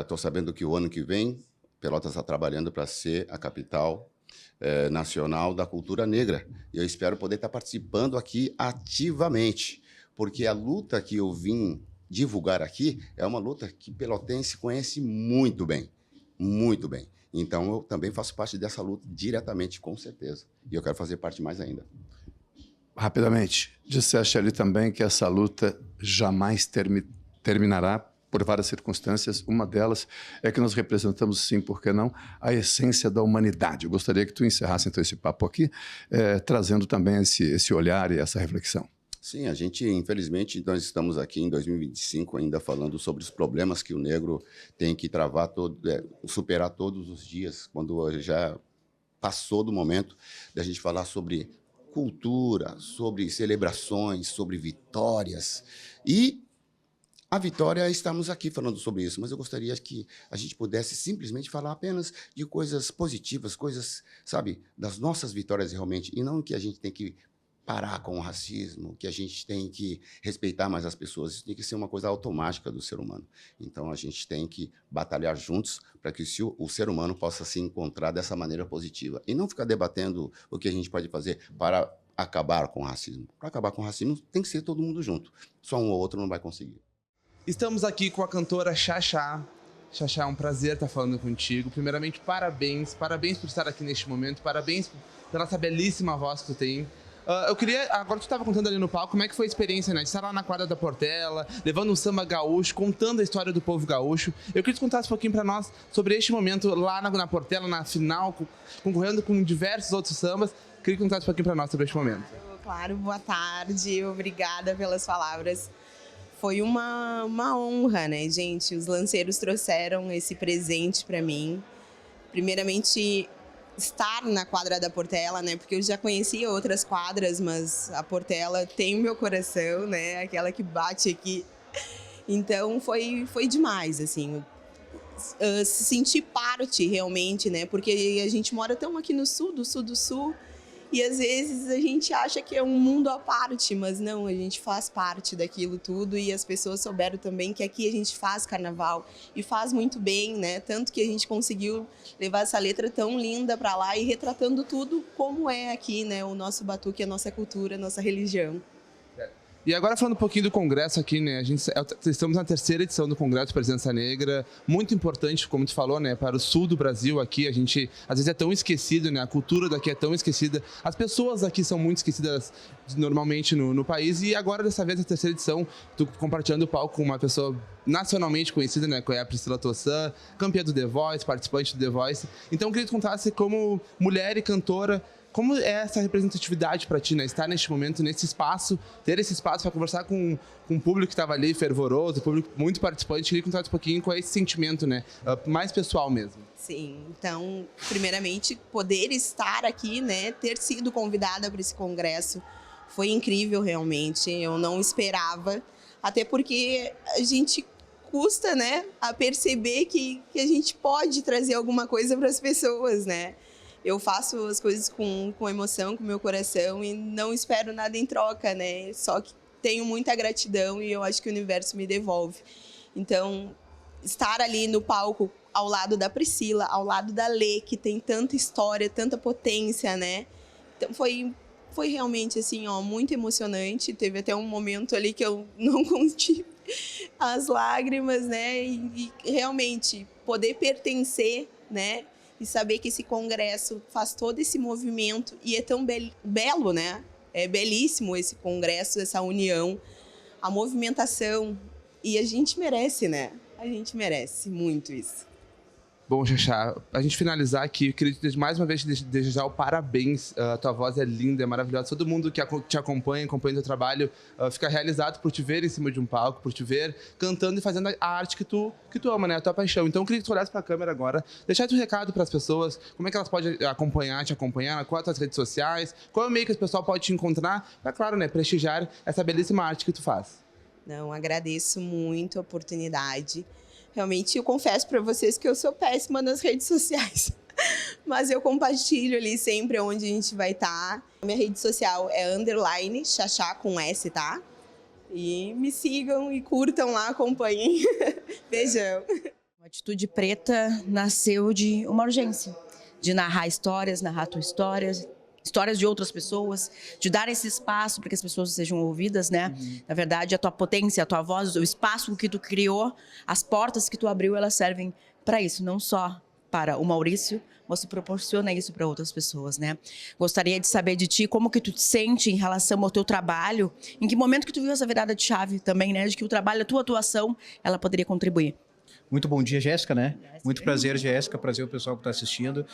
Estou sabendo que o ano que vem, Pelotas está trabalhando para ser a capital nacional da cultura negra. E eu espero poder estar participando aqui ativamente, porque a luta que eu vim divulgar aqui é uma luta que pelotense conhece muito bem, muito bem. Então, eu também faço parte dessa luta diretamente, com certeza. E eu quero fazer parte mais ainda. Rapidamente, disseste ali também que essa luta jamais terminará por várias circunstâncias. Uma delas é que nós representamos, sim, por que não, a essência da humanidade. Eu gostaria que tu encerrasse então esse papo aqui, trazendo também esse olhar e essa reflexão. Sim, a gente, infelizmente, nós estamos aqui em 2025 ainda falando sobre os problemas que o negro tem que superar todos os dias, quando já passou do momento da gente falar sobre cultura, sobre celebrações, sobre vitórias. E a vitória, estamos aqui falando sobre isso, mas eu gostaria que a gente pudesse simplesmente falar apenas de coisas positivas, coisas, sabe, das nossas vitórias realmente, e não que a gente tem que parar com o racismo, que a gente tem que respeitar mais as pessoas. Isso tem que ser uma coisa automática do ser humano. Então, a gente tem que batalhar juntos para que o ser humano possa se encontrar dessa maneira positiva. E não ficar debatendo o que a gente pode fazer para acabar com o racismo. Para acabar com o racismo, tem que ser todo mundo junto. Só um ou outro não vai conseguir. Estamos aqui com a cantora Xaxá. Xaxá, é um prazer estar falando contigo. Primeiramente, parabéns. Parabéns por estar aqui neste momento. Parabéns pela essa belíssima voz que tu tem. Eu queria, agora tu estava contando ali no palco, como é que foi a experiência, né? De estar lá na quadra da Portela, levando um samba gaúcho, contando a história do povo gaúcho. Eu queria que tu contasse um pouquinho para nós sobre este momento lá na Portela, na final, concorrendo com diversos outros sambas. Queria que tu contasse um pouquinho para nós sobre este momento. Claro, boa tarde, obrigada pelas palavras. Foi uma honra, né, gente? Os lanceiros trouxeram esse presente para mim. Primeiramente, estar na quadra da Portela, né? Porque eu já conhecia outras quadras, mas a Portela tem o meu coração, né? Aquela que bate aqui. Então foi demais, assim. Se sentir parte realmente, né? Porque a gente mora tão aqui no sul, do sul. E às vezes a gente acha que é um mundo à parte, mas não, a gente faz parte daquilo tudo e as pessoas souberam também que aqui a gente faz carnaval e faz muito bem, né? Tanto que a gente conseguiu levar essa letra tão linda para lá e retratando tudo como é aqui, né? O nosso batuque, a nossa cultura, a nossa religião. E agora falando um pouquinho do Congresso aqui, né? Estamos na terceira edição do Congresso Presença Negra, muito importante, como tu falou, né? Para o sul do Brasil aqui, a gente às vezes é tão esquecido, né? A cultura daqui é tão esquecida, as pessoas aqui são muito esquecidas normalmente no país e agora dessa vez a terceira edição, tu compartilhando o palco com uma pessoa nacionalmente conhecida, né? Que é a Priscila Tossan, campeã do The Voice, participante do The Voice. Então eu queria que tu contasse como mulher e cantora, como é essa representatividade para ti, né? Estar neste momento, nesse espaço, ter esse espaço para conversar com um público que estava ali fervoroso, público muito participante. Queria contar um pouquinho com esse sentimento, né? Mais pessoal mesmo. Sim, então, primeiramente, poder estar aqui, né? Ter sido convidada para esse congresso foi incrível, realmente. Eu não esperava, até porque a gente custa, né? A perceber que a gente pode trazer alguma coisa para as pessoas, né? Eu faço as coisas com emoção, com meu coração e não espero nada em troca, né? Só que tenho muita gratidão e eu acho que o universo me devolve. Então, estar ali no palco ao lado da Priscila, ao lado da Lê, que tem tanta história, tanta potência, né? Então, foi realmente, assim, ó, muito emocionante. Teve até um momento ali que eu não contive as lágrimas, né? E realmente poder pertencer, né? E saber que esse congresso faz todo esse movimento e é tão belo, né? É belíssimo esse congresso, essa união, a movimentação. E a gente merece, né? A gente merece muito isso. Bom, Xaxá, a gente finalizar aqui, eu queria mais uma vez te desejar o parabéns. A tua voz é linda, é maravilhosa. Todo mundo que te acompanha o teu trabalho, fica realizado por te ver em cima de um palco, por te ver cantando e fazendo a arte que tu ama, né? A tua paixão. Então, eu queria que tu olhasse para a câmera agora, deixasse um recado para as pessoas, como é que elas podem te acompanhar, quais as tuas redes sociais, qual é o meio que as pessoas podem te encontrar, para, claro, né, prestigiar essa belíssima arte que tu faz. Não, agradeço muito a oportunidade. Realmente, eu confesso para vocês que eu sou péssima nas redes sociais. Mas eu compartilho ali sempre onde a gente vai estar. Minha rede social é _Xaxá com S, tá? E me sigam e curtam lá, acompanhem. Beijão. A Atitude Preta nasceu de uma urgência. De narrar histórias, narrar tua história, histórias de outras pessoas, de dar esse espaço para que as pessoas sejam ouvidas, né? Na verdade, a tua potência, a tua voz, o espaço que tu criou, as portas que tu abriu, elas servem para isso, não só para o Maurício, mas tu proporciona isso para outras pessoas, né? Gostaria de saber de ti como que tu te sente em relação ao teu trabalho, em que momento que tu viu essa virada de chave também, né? De que o trabalho, a tua atuação, ela poderia contribuir. Muito bom dia, Jéssica, né? Muito prazer, Jéssica, prazer o pessoal que está assistindo.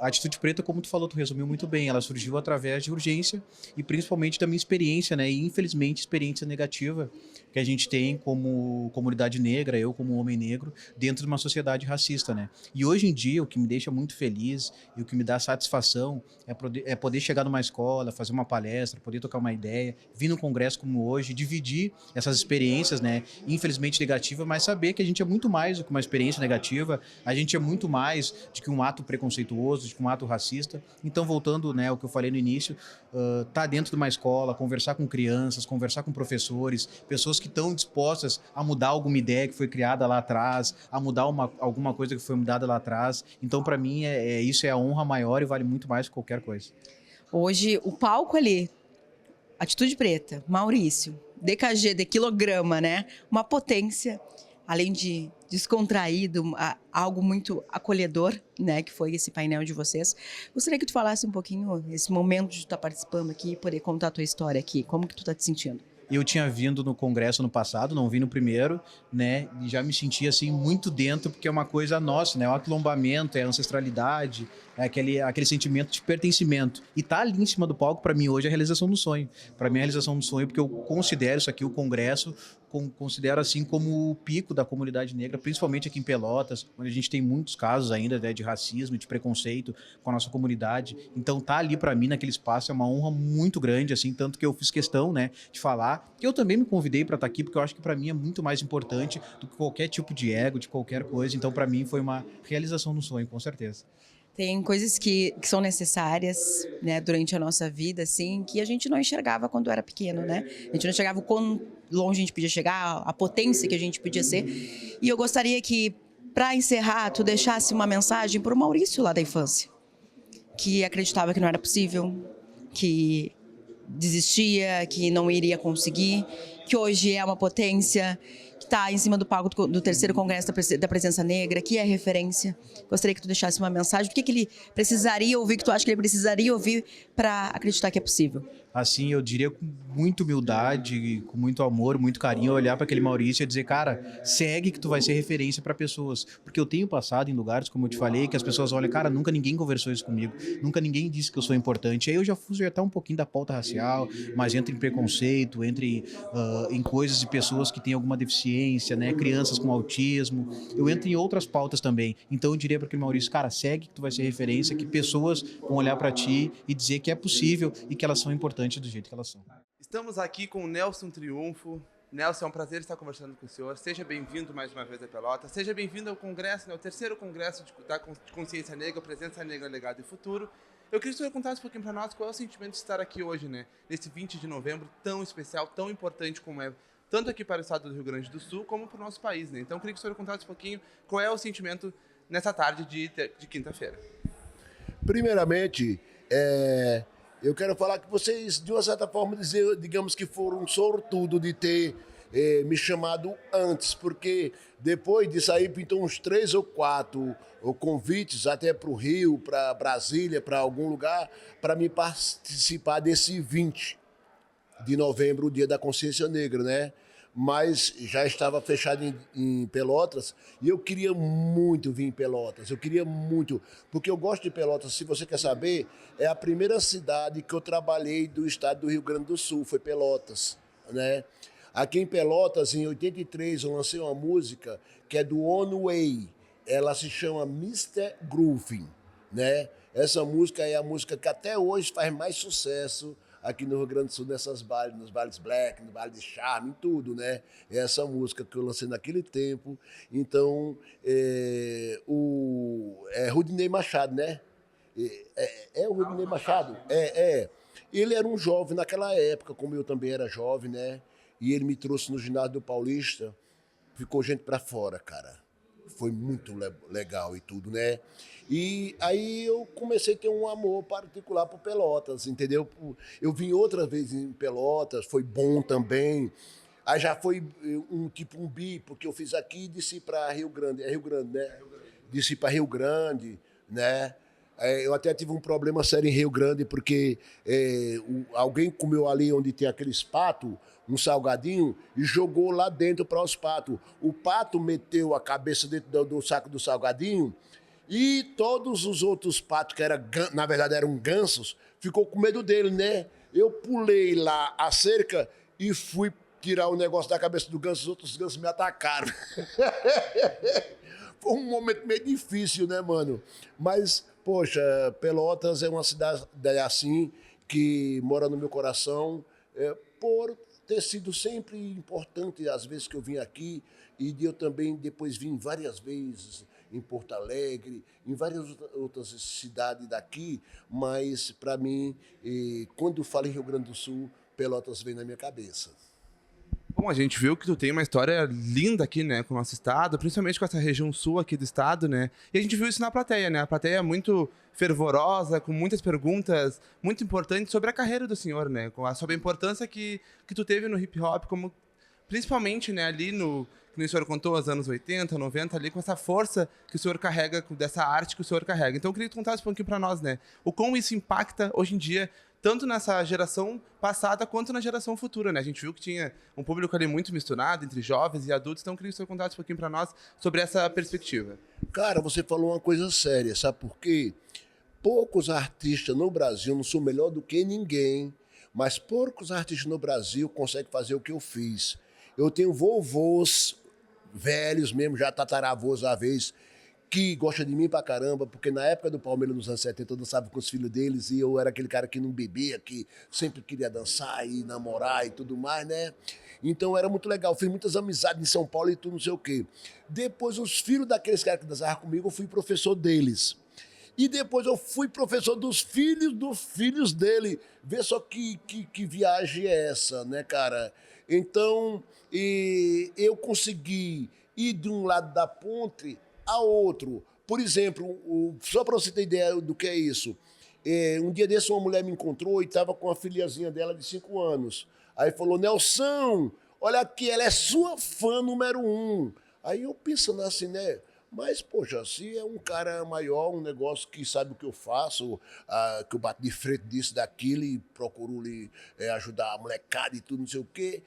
A Atitude Preta, como tu falou, tu resumiu muito bem, ela surgiu através de urgência e principalmente da minha experiência, né? E infelizmente experiência negativa que a gente tem como comunidade negra, eu como homem negro, dentro de uma sociedade racista, né? E hoje em dia o que me deixa muito feliz e o que me dá satisfação é poder chegar numa escola, fazer uma palestra, poder tocar uma ideia, vir num congresso como hoje, dividir essas experiências, né? Infelizmente negativas, mas saber que a gente é muito mais do que uma experiência negativa, a gente é muito mais do que um ato preconceituoso, do que um ato racista. Então, voltando, né, ao que eu falei no início, tá dentro de uma escola, conversar com crianças, conversar com professores, pessoas que estão dispostas a mudar alguma ideia que foi criada lá atrás, a mudar alguma coisa que foi mudada lá atrás. Então, para mim, isso é a honra maior e vale muito mais que qualquer coisa. Hoje, o palco ali, Atitude Preta, Maurício, DKG, de quilograma, né? Uma potência, além de descontraído, algo muito acolhedor, né? Que foi esse painel de vocês. Gostaria que tu falasse um pouquinho, esse momento de tu estar participando aqui, poder contar a tua história aqui. Como que tu tá te sentindo? Eu tinha vindo no congresso no passado, não vim no primeiro, né? E já me senti assim muito dentro, porque é uma coisa nossa, né? É o aquilombamento, é a ancestralidade, é aquele sentimento de pertencimento. E tá ali em cima do palco, para mim, hoje é a realização do sonho. Para mim é a realização do sonho, porque eu considero isso aqui, o congresso, considero assim como o pico da comunidade negra, principalmente aqui em Pelotas, onde a gente tem muitos casos ainda, né, de racismo, de preconceito com a nossa comunidade. Então tá ali para mim naquele espaço é uma honra muito grande, assim, tanto que eu fiz questão, né, de falar. Eu também me convidei para estar aqui porque eu acho que para mim é muito mais importante do que qualquer tipo de ego, de qualquer coisa. Então para mim foi uma realização do sonho, com certeza. Tem coisas que são necessárias, né, durante a nossa vida, assim, que a gente não enxergava quando era pequeno, né? A gente não enxergava o quão longe a gente podia chegar, a potência que a gente podia ser. E eu gostaria que, para encerrar, tu deixasse uma mensagem para o Maurício lá da infância, que acreditava que não era possível, que desistia, que não iria conseguir, que hoje é uma potência, que está em cima do palco do terceiro congresso da Presença Negra, que é referência. Gostaria que tu deixasse uma mensagem. O que ele precisaria ouvir, que tu acha que ele precisaria ouvir para acreditar que é possível? Assim, eu diria com muita humildade, com muito amor, muito carinho, olhar para aquele Maurício e dizer, cara, segue que tu vai ser referência para pessoas. Porque eu tenho passado em lugares, como eu te falei, que as pessoas olham, cara, nunca ninguém conversou isso comigo, nunca ninguém disse que eu sou importante. Aí eu já fujo até um pouquinho da pauta racial, mas entra em preconceito, em coisas de pessoas que têm alguma deficiência, né, crianças com autismo. Eu entro em outras pautas também. Então eu diria para aquele Maurício, cara, segue que tu vai ser referência, que pessoas vão olhar para ti e dizer que é possível e que elas são importantes do jeito que elas são. Estamos aqui com o Nelson Triunfo. Nelson, é um prazer estar conversando com o senhor. Seja bem-vindo mais uma vez a Pelotas. Seja bem-vindo ao congresso, né, o terceiro congresso da Consciência Negra, Presença Negra, Legado e Futuro. Eu queria que o senhor contasse um pouquinho para nós qual é o sentimento de estar aqui hoje, né, nesse 20 de novembro, tão especial, tão importante como é, tanto aqui para o estado do Rio Grande do Sul, como para o nosso país, né? Então, eu queria que o senhor contasse um pouquinho qual é o sentimento nessa tarde de quinta-feira. Primeiramente, eu quero falar que vocês, de uma certa forma, digamos que foram sortudos de ter me chamado antes, porque depois de sair, pintou uns 3 ou 4 convites, até para o Rio, para Brasília, para algum lugar, para me participar desse 20 de novembro, o Dia da Consciência Negra, né? mas já estava fechado em Pelotas e eu queria muito vir em Pelotas, eu queria muito, porque eu gosto de Pelotas, se você quer saber, é a primeira cidade que eu trabalhei do estado do Rio Grande do Sul, foi Pelotas, né? Aqui em Pelotas, em 83, eu lancei uma música que é do On Way, ela se chama Mr. Grooving, né? Essa música é a música que até hoje faz mais sucesso aqui no Rio Grande do Sul, nos bailes black, no baile de charme, em tudo, né? É essa música que eu lancei naquele tempo. Então, Rudinei Machado, né? O Rudinei Machado? Ele era um jovem naquela época, como eu também era jovem, né? E ele me trouxe no ginásio do Paulista, ficou gente pra fora, cara. Foi muito legal e tudo, né? E aí eu comecei a ter um amor particular por Pelotas, entendeu? Eu vim outra vez em Pelotas, foi bom também. Aí já foi um bi, porque eu fiz aqui e desci para Rio Grande. É Rio Grande, né? Desci para Rio Grande, né? Eu até tive um problema sério em Rio Grande, porque alguém comeu ali onde tem aqueles patos, um salgadinho, e jogou lá dentro para os patos. O pato meteu a cabeça dentro do saco do salgadinho e todos os outros patos, que na verdade eram gansos, ficou com medo dele, né? Eu pulei lá a cerca e fui tirar o negócio da cabeça do ganso, os outros gansos me atacaram. Foi um momento meio difícil, né, mano? Mas, poxa, Pelotas é uma cidade assim que mora no meu coração por ter sido sempre importante as vezes que eu vim aqui e eu também depois vim várias vezes em Porto Alegre, em várias outras cidades daqui, mas para mim, quando falo em Rio Grande do Sul, Pelotas vem na minha cabeça. Bom, a gente viu que tu tem uma história linda aqui, né, com o nosso estado, principalmente com essa região sul aqui do estado, né? E a gente viu isso na plateia, né? A plateia é muito fervorosa, com muitas perguntas muito importantes sobre a carreira do senhor, né? Sobre a importância que tu teve no hip hop, como principalmente, né, ali que o senhor contou, os anos 80, 90, ali com essa força que o senhor carrega, dessa arte que o senhor carrega. Então eu queria que tu contasse um pouquinho para nós, né? O como isso impacta hoje em dia, tanto nessa geração passada quanto na geração futura, né? A gente viu que tinha um público ali muito misturado entre jovens e adultos, então eu queria que o senhor contasse um pouquinho para nós sobre essa perspectiva. Cara, você falou uma coisa séria, sabe por quê? Poucos artistas no Brasil, não sou melhor do que ninguém, mas poucos artistas no Brasil conseguem fazer o que eu fiz. Eu tenho vovôs velhos mesmo, já tataravôs à vez, que gosta de mim pra caramba, porque na época do Palmeiras, nos anos 70, eu dançava com os filhos deles e eu era aquele cara que não bebia, que sempre queria dançar e namorar e tudo mais, né? Então era muito legal, fiz muitas amizades em São Paulo e tudo, não sei o quê. Depois, os filhos daqueles caras que dançavam comigo, eu fui professor deles. E depois eu fui professor dos filhos dele. Vê só que viagem é essa, né, cara? Então, eu consegui ir de um lado da ponte a outro. Por exemplo, só para você ter ideia do que é isso, um dia desse uma mulher me encontrou e estava com a filhazinha dela de 5 anos. Aí falou, Nelson, olha aqui, ela é sua fã número 1. Aí eu pensando assim, né? Mas, poxa, se é um cara maior, um negócio que sabe o que eu faço, que eu bato de frente disso, daquilo e procuro ajudar a molecada e tudo, não sei o quê,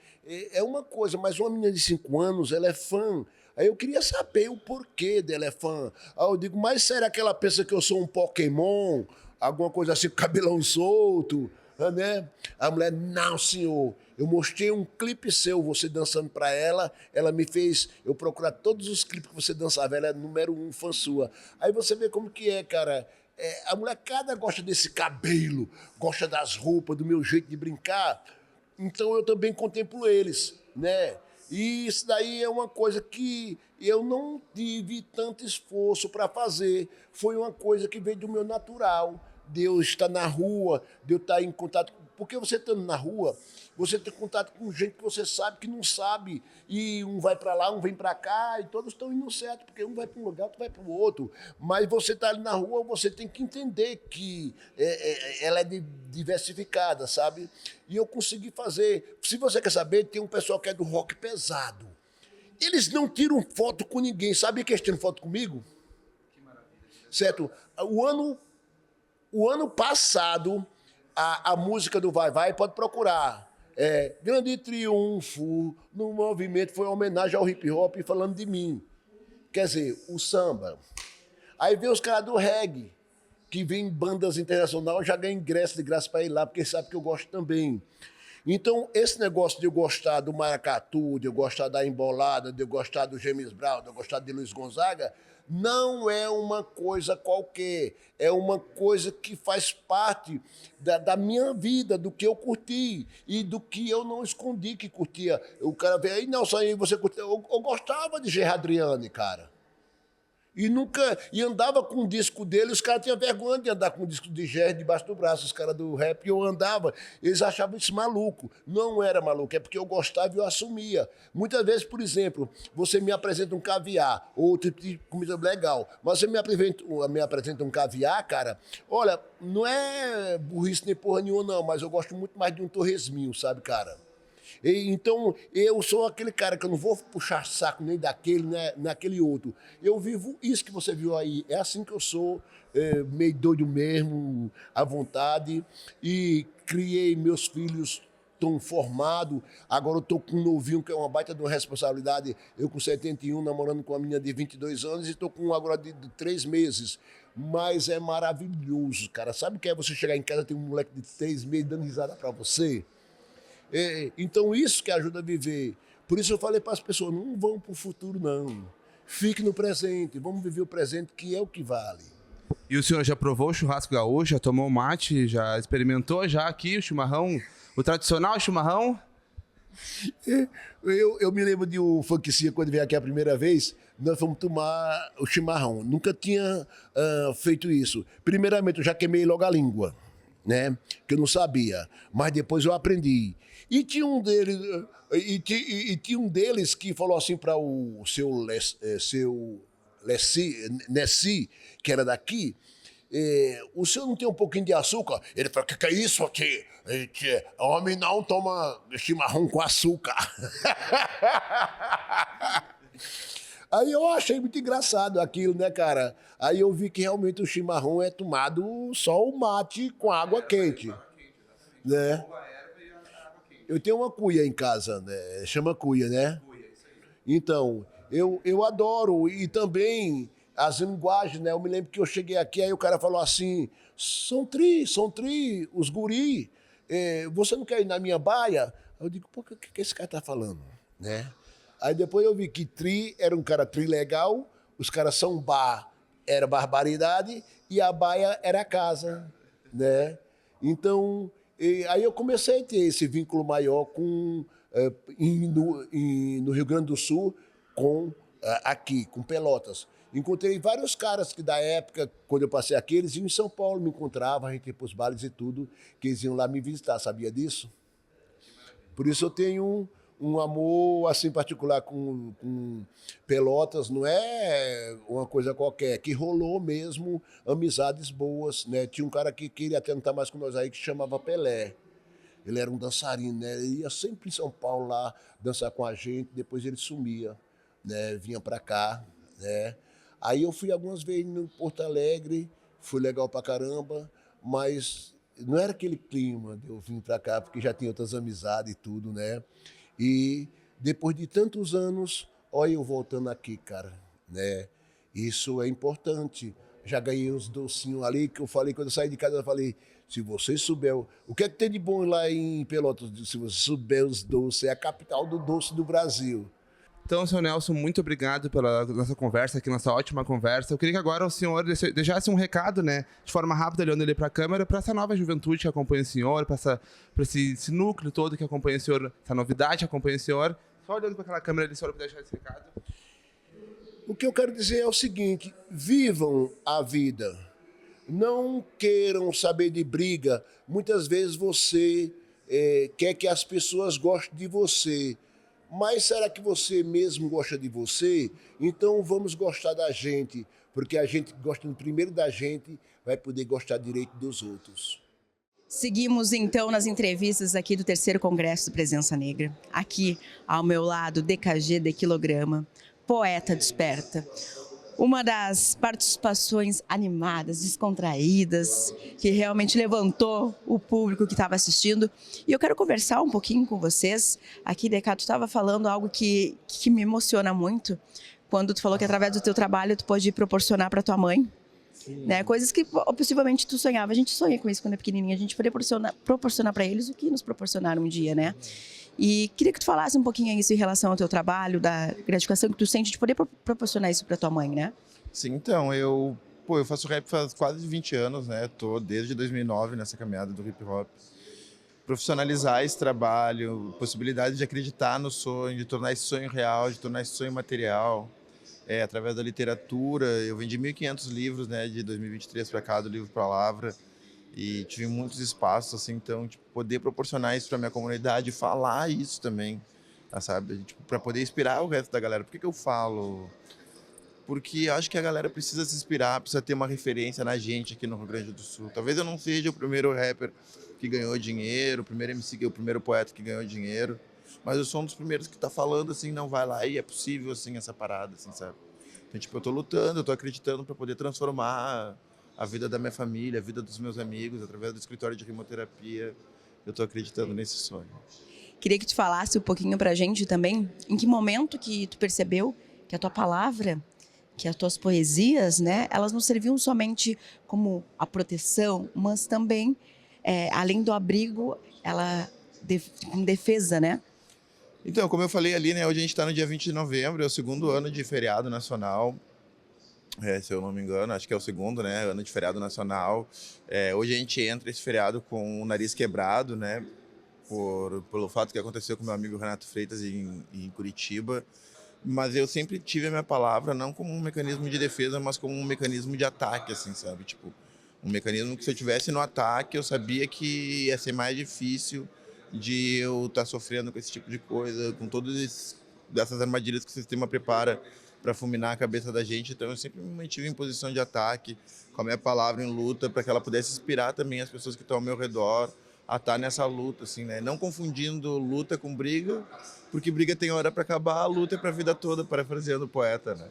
é uma coisa. Mas uma menina de 5 anos, ela é fã. Aí eu queria saber o porquê dela é fã. Aí eu digo, mas será que ela pensa que eu sou um Pokémon? Alguma coisa assim, com cabelão solto, né? A mulher, não, senhor. Eu mostrei um clipe seu, você dançando pra ela me fez eu procurar todos os clipes que você dançava, ela é número 1 fã sua. Aí você vê como que é, cara. A molecada gosta desse cabelo, gosta das roupas, do meu jeito de brincar. Então eu também contemplo eles, né? E isso daí é uma coisa que eu não tive tanto esforço para fazer. Foi uma coisa que veio do meu natural. De eu estar na rua, de eu estar em contato. Porque você estando na rua, você tem contato com gente que você sabe que não sabe. E um vai para lá, um vem para cá, e todos estão indo certo, porque um vai para um lugar, outro vai para o outro. Mas você está ali na rua, você tem que entender que ela é diversificada, sabe? E eu consegui fazer. Se você quer saber, tem um pessoal que é do rock pesado. Eles não tiram foto com ninguém. Sabe que eles tiram foto comigo? Que maravilha. Certo? O ano passado, a música do Vai Vai, pode procurar. Grande triunfo no movimento, foi uma homenagem ao hip hop falando de mim. Quer dizer, o samba. Aí vem os caras do reggae, que vem em bandas internacionais, já ganha ingresso de graça para ir lá, porque sabe que eu gosto também. Então, esse negócio de eu gostar do maracatu, de eu gostar da embolada, de eu gostar do James Brown, de eu gostar de Luiz Gonzaga, não é uma coisa qualquer, é uma coisa que faz parte da minha vida, do que eu curti e do que eu não escondi que curtia. O cara vem aí, Nelson, aí você curtia. Eu gostava de Gerard Adriane, cara. E andava com o disco dele, os caras tinham vergonha de andar com o disco de Gerard debaixo do braço, os caras do rap, e eu andava, eles achavam isso maluco. Não era maluco, é porque eu gostava e eu assumia. Muitas vezes, por exemplo, você me apresenta um caviar, ou outro tipo de comida legal, mas você me apresenta um caviar, cara, olha, não é burrice nem porra nenhuma não, mas eu gosto muito mais de um torresminho, sabe, cara? Então, eu sou aquele cara que eu não vou puxar saco nem daquele, né, naquele outro. Eu vivo isso que você viu aí. É assim que eu sou, meio doido mesmo, à vontade. E criei meus filhos, estão formados. Agora eu estou com um novinho, que é uma baita de uma responsabilidade. Eu com 71, namorando com uma menina de 22 anos e estou com um agora de 3 meses. Mas é maravilhoso, cara. Sabe o que é você chegar em casa e ter um moleque de 3 meses dando risada para você? Então isso que ajuda a viver. Por isso eu falei para as pessoas, não vão para o futuro não. Fique no presente, vamos viver o presente, que é o que vale. E o senhor já provou o churrasco gaúcho, já tomou mate, já experimentou já aqui o chimarrão, o tradicional chimarrão? Eu me lembro de um funkecia, quando veio aqui a primeira vez, nós fomos tomar o chimarrão. Nunca tinha feito isso. Primeiramente, eu já queimei logo a língua, né? Que eu não sabia, mas depois eu aprendi. E tinha um deles, que falou assim para o seu Nessi, que era daqui, o senhor não tem um pouquinho de açúcar? Ele falou, que é isso aqui? Homem não toma chimarrão com açúcar. Aí eu achei muito engraçado aquilo, né, cara? Aí eu vi que realmente o chimarrão é tomado só o mate com água quente, né? Eu tenho uma cuia em casa, né? Chama cuia, né? Então, eu adoro. E também as linguagens, né? Eu me lembro que eu cheguei aqui, aí o cara falou assim, são tri, os guri, você não quer ir na minha baia? Eu digo, pô, o que esse cara tá falando, né? Aí depois eu vi que tri era um cara trilegal, os caras são bar, era barbaridade, e a baia era a casa, né? Então, aí eu comecei a ter esse vínculo maior com, no Rio Grande do Sul, com aqui, com Pelotas. Encontrei vários caras que da época, quando eu passei aqui, eles iam em São Paulo, me encontravam, a gente ia para os bares e tudo, que eles iam lá me visitar, sabia disso? Por isso eu tenho um amor assim particular com Pelotas, não é uma coisa qualquer, que rolou mesmo amizades boas, né? Tinha um cara que queria até não estar mais com nós aí, que se chamava Pelé. Ele era um dançarino, né? Ele ia sempre em São Paulo lá dançar com a gente, depois ele sumia, né? Vinha para cá, né? Aí eu fui algumas vezes no Porto Alegre, foi legal pra caramba, mas não era aquele clima de eu vir para cá, porque já tinha outras amizades e tudo, né? E depois de tantos anos, olha eu voltando aqui, cara, né? Isso é importante. Já ganhei uns docinhos ali, que eu falei, quando eu saí de casa, eu falei, se você souber, o que é que tem de bom lá em Pelotas? Se você souber os doces, é a capital do doce do Brasil. Então, senhor Nelson, muito obrigado pela nossa conversa aqui, nossa ótima conversa. Eu queria que agora o senhor deixasse um recado, né, de forma rápida, olhando ali para a câmera, para essa nova juventude que acompanha o senhor, para esse núcleo todo que acompanha o senhor, essa novidade que acompanha o senhor. Só olhando para aquela câmera ali, se o senhor puder deixar esse recado. O que eu quero dizer é o seguinte, vivam a vida. Não queiram saber de briga. Muitas vezes você quer que as pessoas gostem de você. Mas será que você mesmo gosta de você? Então vamos gostar da gente, porque a gente gosta primeiro da gente, vai poder gostar direito dos outros. Seguimos então nas entrevistas aqui do 3º Congresso do Presença Negra. Aqui ao meu lado, DKG de Quilograma, Poeta Desperta. uma das participações animadas, descontraídas, que realmente levantou o público que estava assistindo. E eu quero conversar um pouquinho com vocês. Aqui, Deca, tu estava falando algo que me emociona muito, quando tu falou que através do teu trabalho tu pode proporcionar para tua mãe, né? Coisas que possivelmente tu sonhava. A gente sonha com isso quando é pequenininha, a gente poder proporcionar para eles o que nos proporcionaram um dia, né? E queria que tu falasse um pouquinho isso em relação ao teu trabalho, da gratificação que tu sente de poder proporcionar isso para tua mãe, né? Sim, então, eu faço rap faz quase 20 anos, né? Tô desde 2009 nessa caminhada do hip hop. Profissionalizar esse trabalho, possibilidade de acreditar no sonho, de tornar esse sonho real, de tornar esse sonho material. Através da literatura, eu vendi 1.500 livros, né, de 2023 para cá, do livro Palavra, e tive muitos espaços, assim, então, tipo, poder proporcionar isso para minha comunidade, falar isso também, sabe, tipo, para poder inspirar o resto da galera. Por que eu falo? Porque acho que a galera precisa se inspirar, precisa ter uma referência na gente aqui no Rio Grande do Sul. Talvez eu não seja o primeiro rapper que ganhou dinheiro, o primeiro MC, o primeiro poeta que ganhou dinheiro, mas eu sou um dos primeiros que tá falando assim, não, vai lá, e é possível, assim, essa parada, assim, sabe? Então, tipo, eu tô lutando, eu tô acreditando para poder transformar a vida da minha família, a vida dos meus amigos, através do escritório de rimoterapia, eu tô acreditando nesse sonho. Queria que tu falasse um pouquinho pra gente também, em que momento que tu percebeu que a tua palavra, que as tuas poesias, né, elas não serviam somente como a proteção, mas também, além do abrigo, ela com defesa, né? Então, como eu falei ali, né, hoje a gente está no dia 20 de novembro, é o segundo ano de feriado nacional, se eu não me engano, acho que é o segundo, né, ano de feriado nacional. Hoje a gente entra esse feriado com o nariz quebrado, né, pelo fato que aconteceu com meu amigo Renato Freitas em Curitiba, mas eu sempre tive a minha palavra não como um mecanismo de defesa, mas como um mecanismo de ataque, assim, sabe, tipo, um mecanismo que se eu tivesse no ataque, eu sabia que ia ser mais difícil de eu estar sofrendo com esse tipo de coisa, com todas essas armadilhas que o sistema prepara para fulminar a cabeça da gente. Então eu sempre me mantive em posição de ataque, com a minha palavra em luta, para que ela pudesse inspirar também as pessoas que estão ao meu redor a estar nessa luta, assim, né? Não confundindo luta com briga, porque briga tem hora para acabar, a luta é para a vida toda, parafraseando o poeta, né?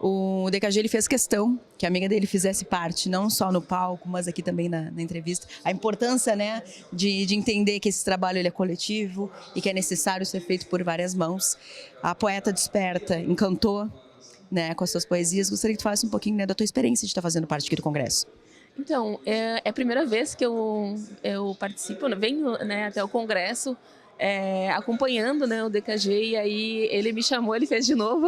O DKG ele fez questão que a amiga dele fizesse parte, não só no palco, mas aqui também na entrevista. A importância, né, de entender que esse trabalho ele é coletivo e que é necessário ser feito por várias mãos. A poeta desperta, encantou, né, com as suas poesias. Gostaria que tu falasse um pouquinho, né, da tua experiência de estar fazendo parte aqui do Congresso. Então, é a primeira vez que eu participo, venho, né, até o Congresso, acompanhando, né, o DKG, e aí ele me chamou, ele fez de novo,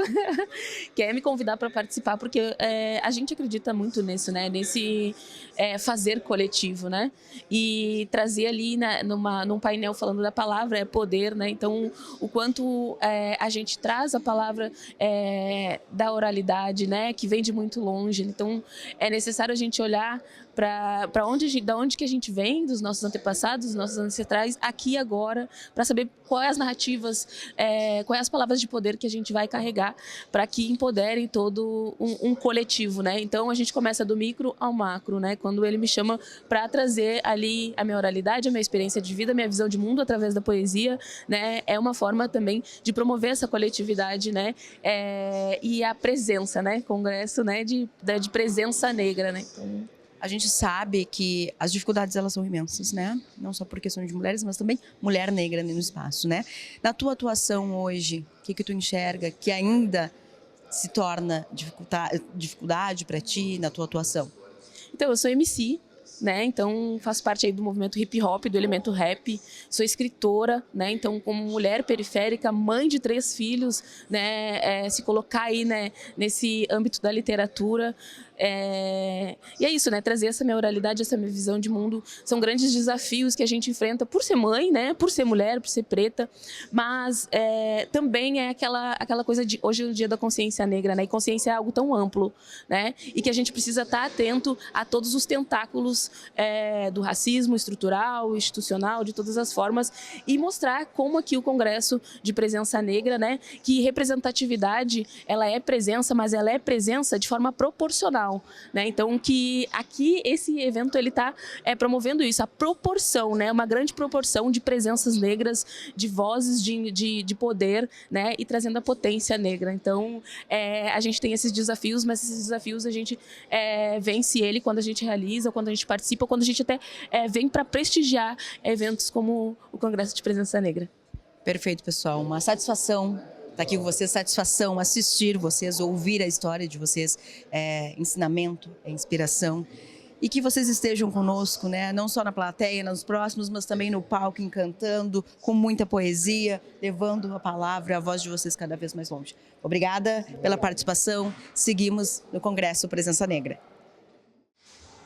quer me convidar para participar, porque a gente acredita muito nisso, né, nesse fazer coletivo, né, e trazer ali num painel falando da palavra é poder, né, então o quanto a gente traz a palavra da oralidade, né, que vem de muito longe, então é necessário a gente olhar da onde que a gente vem, dos nossos antepassados, dos nossos ancestrais, aqui agora, para saber quais as narrativas, quais as palavras de poder que a gente vai carregar para que empoderem todo um coletivo, né? Então a gente começa do micro ao macro, né? Quando ele me chama para trazer ali a minha oralidade, a minha experiência de vida, a minha visão de mundo através da poesia, né? É uma forma também de promover essa coletividade, né? E a presença, né? Congresso, né? De presença negra, né? Então, a gente sabe que as dificuldades elas são imensas, né? Não só por questão de mulheres, mas também mulher negra no espaço, né? Na tua atuação hoje, o que tu enxerga que ainda se torna dificuldade para ti na tua atuação? Então, eu sou MC, né? Então faço parte aí do movimento hip hop, do elemento rap, sou escritora, né? Então como mulher periférica, mãe de 3 filhos, né? Se colocar aí, né, nesse âmbito da literatura, e é isso, né? Trazer essa minha oralidade, essa minha visão de mundo, são grandes desafios que a gente enfrenta por ser mãe, né? Por ser mulher, por ser preta, mas também é aquela coisa de hoje é o dia da consciência negra, né? E consciência é algo tão amplo, né? E que a gente precisa estar atento a todos os tentáculos eventos do racismo estrutural, institucional, de todas as formas, e mostrar como aqui o Congresso de Presença Negra, né, que representatividade, ela é presença, mas ela é presença de forma proporcional, né? Então, que aqui esse evento ele está promovendo isso, a proporção, né, uma grande proporção de presenças negras, de vozes de poder, né, e trazendo a potência negra. Então, a gente tem esses desafios, mas esses desafios a gente vence ele quando a gente realiza, quando a gente participa, quando a gente até vem para prestigiar eventos como o Congresso de Presença Negra. Perfeito, pessoal. Uma satisfação estar aqui com vocês, satisfação assistir vocês, ouvir a história de vocês, ensinamento, inspiração. E que vocês estejam conosco, né? Não só na plateia, nos próximos, mas também no palco, encantando, com muita poesia, levando a palavra, a voz de vocês cada vez mais longe. Obrigada pela participação. Seguimos no Congresso Presença Negra.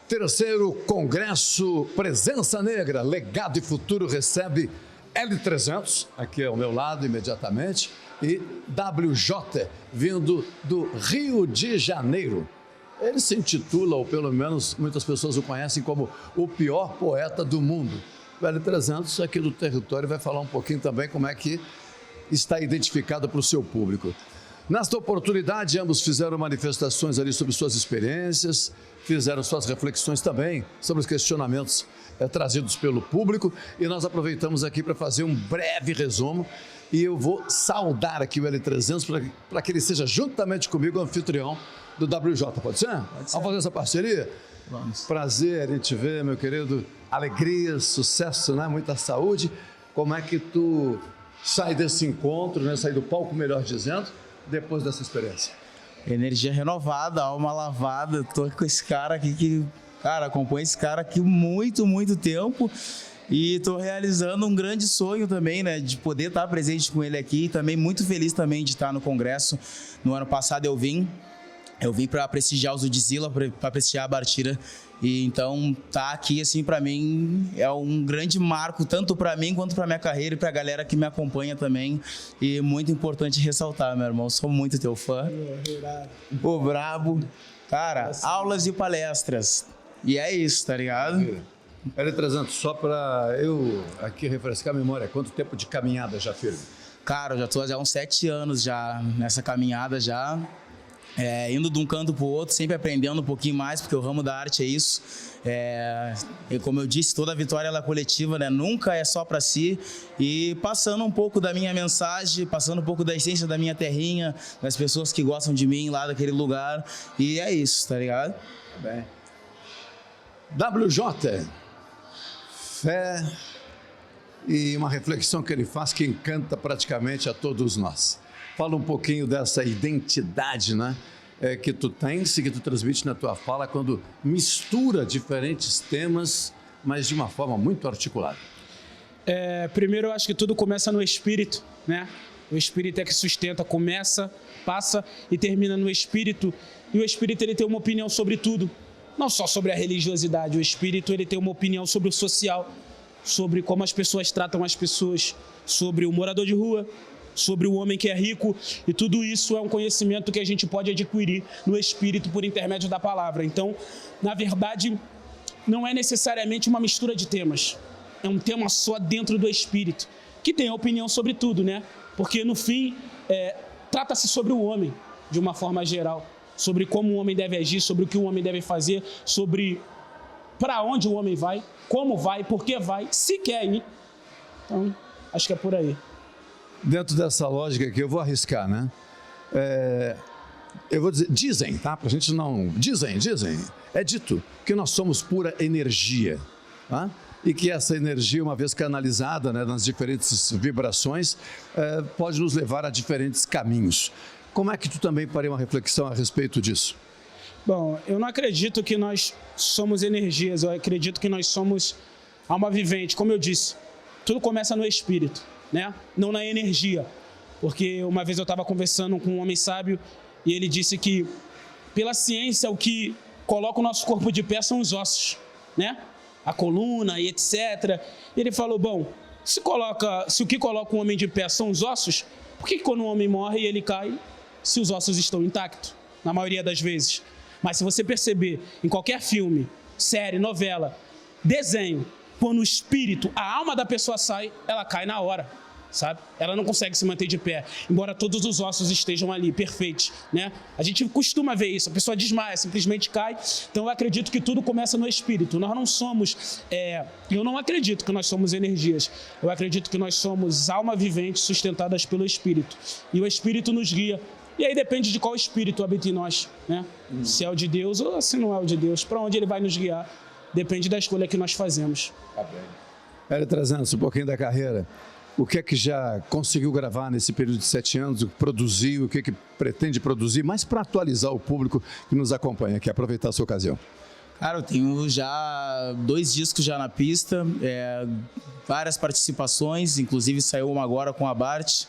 Terceiro Congresso Presença Negra, Legado e Futuro recebe L300, aqui ao meu lado imediatamente, e WJ, vindo do Rio de Janeiro. Ele se intitula, ou pelo menos muitas pessoas o conhecem como o pior poeta do mundo. O L300 aqui do território vai falar um pouquinho também como é que está identificado para o seu público. Nesta oportunidade, ambos fizeram manifestações ali sobre suas experiências, fizeram suas reflexões também sobre os questionamentos trazidos pelo público, e nós aproveitamos aqui para fazer um breve resumo, e eu vou saudar aqui o L300 para que ele seja juntamente comigo o anfitrião do WJ, pode ser? Pode ser. Vamos fazer essa parceria? Vamos. Prazer em te ver, meu querido. Alegria, sucesso, né? Muita saúde. Como é que tu sai desse encontro, né? Sai do palco, melhor dizendo, depois dessa experiência? Energia renovada, alma lavada. Tô com esse cara aqui que, cara, acompanho esse cara aqui muito, muito tempo. E estou realizando um grande sonho também, né, de poder estar presente com ele aqui. Também muito feliz também de estar no Congresso. No ano passado eu vim para prestigiar o Zudzilla, para prestigiar a Bartira. E então tá aqui assim para mim é um grande marco tanto para mim quanto para minha carreira e para a galera que me acompanha também. E muito importante ressaltar, meu irmão, sou muito teu fã. Pô, brabo. Cara, aulas e palestras. E é isso, tá ligado? L300, só para eu aqui refrescar a memória, quanto tempo de caminhada já, filho? Cara, eu já tô há uns 7 anos já nessa caminhada já. Indo de um canto para o outro, sempre aprendendo um pouquinho mais, porque o ramo da arte é isso. E como eu disse, toda vitória ela é coletiva, né? Nunca é só para si. E passando um pouco da minha mensagem, passando um pouco da essência da minha terrinha, das pessoas que gostam de mim lá daquele lugar. E é isso, tá ligado? Bem. WJ, fé e uma reflexão que ele faz que encanta praticamente a todos nós. Fala um pouquinho dessa identidade, né, que tu tens e que tu transmite na tua fala quando mistura diferentes temas, mas de uma forma muito articulada. Primeiro, eu acho que tudo começa no espírito, né? O espírito é que sustenta, começa, passa e termina no espírito. E o espírito ele tem uma opinião sobre tudo, não só sobre a religiosidade. O espírito ele tem uma opinião sobre o social, sobre como as pessoas tratam as pessoas, sobre o morador de rua, sobre o homem que é rico, e tudo isso é um conhecimento que a gente pode adquirir no Espírito por intermédio da palavra. Então, na verdade, não é necessariamente uma mistura de temas, é um tema só dentro do Espírito, que tem a opinião sobre tudo, né? Porque, no fim, trata-se sobre o homem, de uma forma geral, sobre como o homem deve agir, sobre o que o homem deve fazer, sobre para onde o homem vai, como vai, por que vai, se quer ir. Então, acho que é por aí. Dentro dessa lógica aqui, eu vou arriscar, né? Eu vou dizer, dizem, tá? Pra gente não... Dizem, é dito que nós somos pura energia, tá? E que essa energia, uma vez canalizada, né, nas diferentes vibrações, pode nos levar a diferentes caminhos. Como é que tu também faria uma reflexão a respeito disso? Bom, eu não acredito que nós somos energias, eu acredito que nós somos alma vivente. Como eu disse, tudo começa no espírito, né? Não na energia. Porque uma vez eu estava conversando com um homem sábio e ele disse que, pela ciência, o que coloca o nosso corpo de pé são os ossos, né? A coluna e etc. E ele falou, bom, se o que coloca o homem de pé são os ossos, por que quando o homem morre ele cai se os ossos estão intactos? Na maioria das vezes. Mas se você perceber em qualquer filme, série, novela, desenho, quando o espírito, a alma da pessoa sai, ela cai na hora, sabe? Ela não consegue se manter de pé, embora todos os ossos estejam ali, perfeitos, né? A gente costuma ver isso, a pessoa desmaia, simplesmente cai. Então eu acredito que tudo começa no espírito. Nós não somos, eu não acredito que nós somos energias. Eu acredito que nós somos alma vivente sustentadas pelo espírito. E o espírito nos guia. E aí depende de qual espírito habita em nós, né? Se é o de Deus ou se não é o de Deus. Para onde ele vai nos guiar, depende da escolha que nós fazemos. Tá bem. Hélio Trazantes, um pouquinho da carreira. O que é que já conseguiu gravar nesse período de 7 anos? O que produziu, o que é que pretende produzir? Mas para atualizar o público que nos acompanha, que aproveitar a sua ocasião. Cara, eu tenho já 2 discos já na pista, várias participações, inclusive saiu uma agora com a Bart,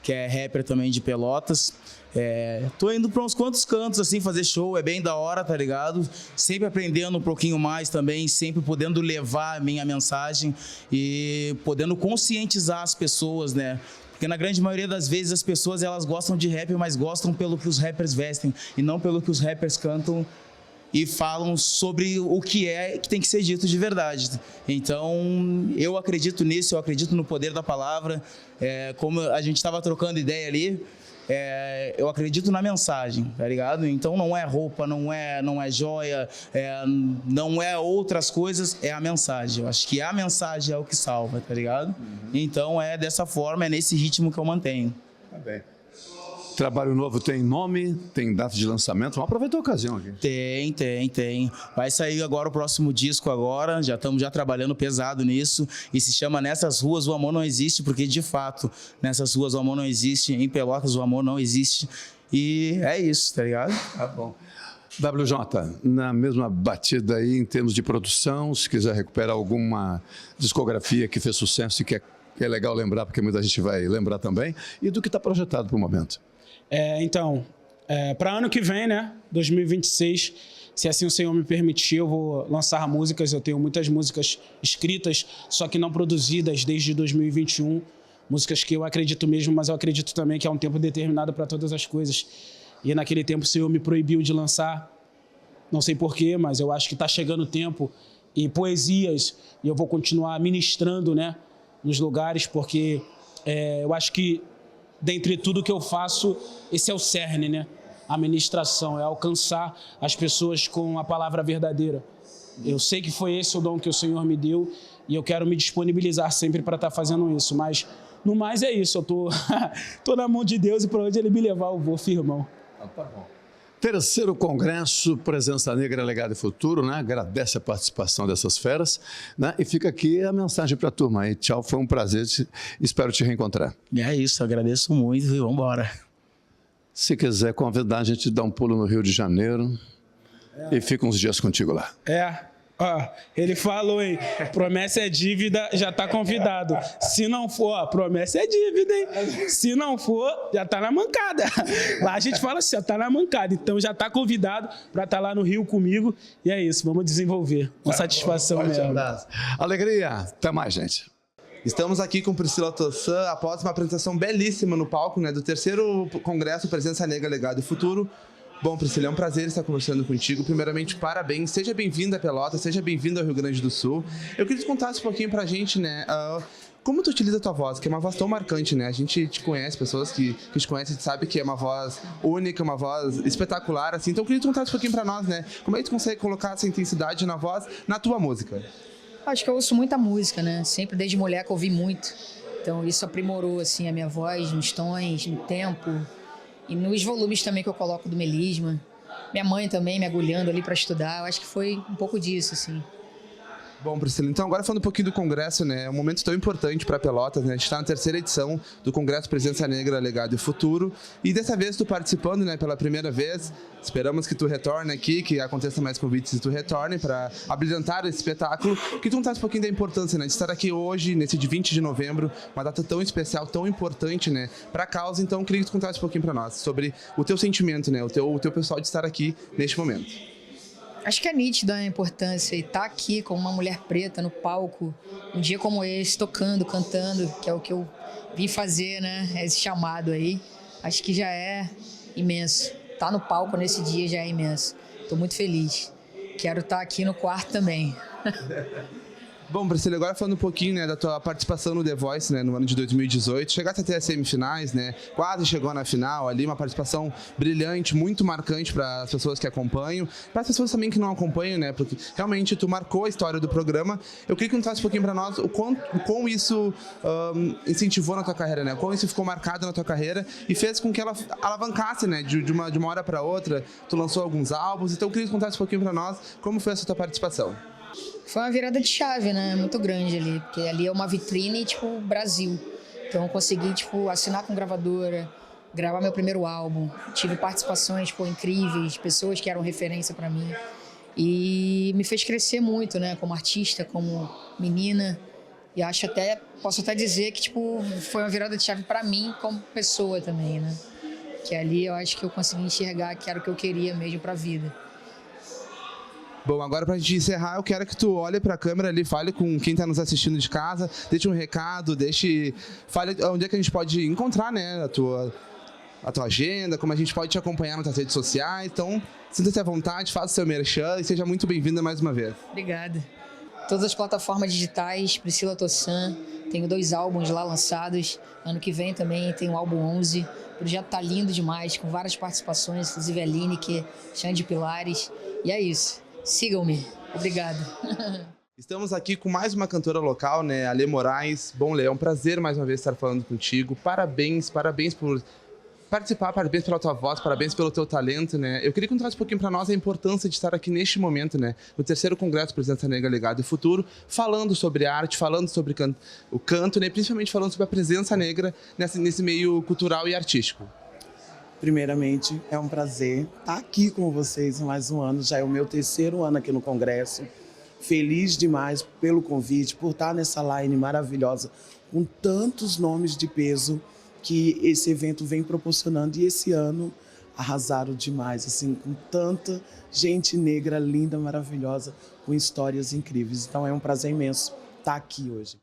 que é rapper também de Pelotas. Tô indo para uns quantos cantos, assim, fazer show, é bem da hora, tá ligado? Sempre aprendendo um pouquinho mais também, sempre podendo levar a minha mensagem e podendo conscientizar as pessoas, né? Porque na grande maioria das vezes as pessoas, elas gostam de rap, mas gostam pelo que os rappers vestem e não pelo que os rappers cantam e falam sobre o que tem que ser dito de verdade. Então, eu acredito nisso, eu acredito no poder da palavra. Como a gente estava trocando ideia ali, eu acredito na mensagem, tá ligado? Então não é roupa, não é joia, não é outras coisas, é a mensagem. Eu acho que a mensagem é o que salva, tá ligado? Então é dessa forma, é nesse ritmo que eu mantenho. Tá bem. Trabalho novo tem nome, tem data de lançamento, vamos aproveitar a ocasião aqui. Tem. Vai sair agora o próximo disco agora, já estamos trabalhando pesado nisso e se chama Nessas Ruas o Amor Não Existe, porque de fato, nessas ruas o amor não existe, em Pelotas o amor não existe e é isso, tá ligado? Tá bom. WJ, na mesma batida aí em termos de produção, se quiser recuperar alguma discografia que fez sucesso e que é legal lembrar, porque muita gente vai lembrar também, e do que está projetado para o momento. Para ano que vem, né, 2026, se assim o Senhor me permitir, eu vou lançar músicas. Eu tenho muitas músicas escritas, só que não produzidas desde 2021. Músicas que eu acredito mesmo, mas eu acredito também que há um tempo determinado para todas as coisas. E naquele tempo o Senhor me proibiu de lançar, não sei porquê, mas eu acho que está chegando o tempo. E poesias, e eu vou continuar ministrando, né, nos lugares, porque eu acho que dentre tudo que eu faço, esse é o cerne, né? A ministração, é alcançar as pessoas com a palavra verdadeira. Eu sei que foi esse o dom que o Senhor me deu e eu quero me disponibilizar sempre para estar fazendo isso. Mas, no mais, é isso. Eu tô na mão de Deus e para onde Ele me levar, eu vou, firmão. Tá bom. Terceiro Congresso Presença Negra, Legado e Futuro, né? Agradece a participação dessas feras, né? E fica aqui a mensagem para a turma aí. Tchau, foi um prazer, espero te reencontrar. É isso, agradeço muito e vamos embora. Se quiser convidar, a gente dá um pulo no Rio de Janeiro e fica uns dias contigo lá. Ele falou, hein? Promessa é dívida, já tá convidado. Se não for, promessa é dívida, hein? Se não for, já tá na mancada. Lá a gente fala assim, já tá na mancada. Então já tá convidado para estar lá no Rio comigo. E é isso, vamos desenvolver. Uma satisfação mesmo. Alegria. Até mais, gente. Estamos aqui com Priscila Tossan após uma apresentação belíssima no palco, né, do terceiro Congresso Presença Negra, Legado e Futuro. Bom, Priscila, é um prazer estar conversando contigo. Primeiramente, parabéns. Seja bem-vinda a Pelotas, seja bem-vindo ao Rio Grande do Sul. Eu queria que tu contasse um pouquinho pra gente, né, como tu utiliza a tua voz, que é uma voz tão marcante, né? A gente te conhece, pessoas que te conhecem, sabe que é uma voz única, uma voz espetacular, assim. Então eu queria que tu contasse um pouquinho pra nós, né? Como é que tu consegue colocar essa intensidade na voz, na tua música? Acho que eu ouço muita música, né? Sempre desde mulher que eu ouvi muito. Então isso aprimorou, assim, a minha voz, nos tons, no tempo. E nos volumes também que eu coloco do melisma. Minha mãe também me agulhando ali para estudar. Eu acho que foi um pouco disso, assim. Bom, Priscila, então agora falando um pouquinho do Congresso, né? É um momento tão importante para Pelotas, né? A gente está na terceira edição do Congresso Presença Negra, Legado e Futuro. E dessa vez tu participando, né, pela primeira vez. Esperamos que tu retorne aqui, que aconteça mais convites e tu retorne para abrilhantar esse espetáculo. Que tu contasse um pouquinho da importância, né, de estar aqui hoje, nesse dia 20 de novembro, uma data tão especial, tão importante, né, para a causa. Então, queria que tu contasse um pouquinho para nós sobre o teu sentimento, né, o teu pessoal de estar aqui neste momento. Acho que é nítida a importância e estar aqui com uma mulher preta no palco, um dia como esse, tocando, cantando, que é o que eu vim fazer, né? Esse chamado aí, acho que já é imenso. Estar no palco nesse dia já é imenso. Estou muito feliz. quero estar aqui no quarto também. Bom, Priscila, agora falando um pouquinho, né, da tua participação no The Voice, né, no ano de 2018, chegaste até as semifinais, né, quase chegou na final ali, uma participação brilhante, muito marcante para as pessoas que acompanham, para as pessoas também que não acompanham, né, porque realmente tu marcou a história do programa. Eu queria que tu falasse um pouquinho para nós o quão isso incentivou na tua carreira, né, como isso ficou marcado na tua carreira e fez com que ela alavancasse, né, de uma hora para outra. Tu lançou alguns álbuns, então eu queria que tu contasse um pouquinho para nós como foi essa tua participação. Foi uma virada de chave, né? Muito grande ali, porque ali é uma vitrine, tipo, Brasil. Então eu consegui, tipo, assinar com gravadora, gravar meu primeiro álbum. Tive participações, pô, incríveis, pessoas que eram referência pra mim. E me fez crescer muito, né? Como artista, como menina. E posso até dizer que, tipo, foi uma virada de chave pra mim como pessoa também, né? Que ali eu acho que eu consegui enxergar que era o que eu queria mesmo pra vida. Bom, agora pra gente encerrar, eu quero que tu olhe pra câmera ali, fale com quem tá nos assistindo de casa, deixe um recado, fale onde é que a gente pode encontrar, né, a tua agenda, como a gente pode te acompanhar nas tuas redes sociais. Então, sinta-se à vontade, faça o seu merchan e seja muito bem-vinda mais uma vez. Obrigada. Todas as plataformas digitais, Priscila Tossan, tenho 2 álbuns lá lançados. Ano que vem também tem o álbum 11. O projeto tá lindo demais, com várias participações, inclusive a Lineker, Xande Pilares. E é isso. Sigam-me. Obrigada. Estamos aqui com mais uma cantora local, né, Ale Moraes. Bom, Léo, é um prazer mais uma vez estar falando contigo. Parabéns por participar, parabéns pela tua voz, parabéns pelo teu talento, né. Eu queria contar um pouquinho para nós a importância de estar aqui neste momento, né, no 3º Congresso Presença Negra Legado e Futuro, falando sobre arte, falando sobre o canto, né, principalmente falando sobre a presença negra nesse meio cultural e artístico. Primeiramente, é um prazer estar aqui com vocês mais um ano. Já é o meu 3º ano aqui no Congresso. Feliz demais pelo convite, por estar nessa line maravilhosa, com tantos nomes de peso que esse evento vem proporcionando. E esse ano arrasaram demais, assim, com tanta gente negra, linda, maravilhosa, com histórias incríveis. Então é um prazer imenso estar aqui hoje.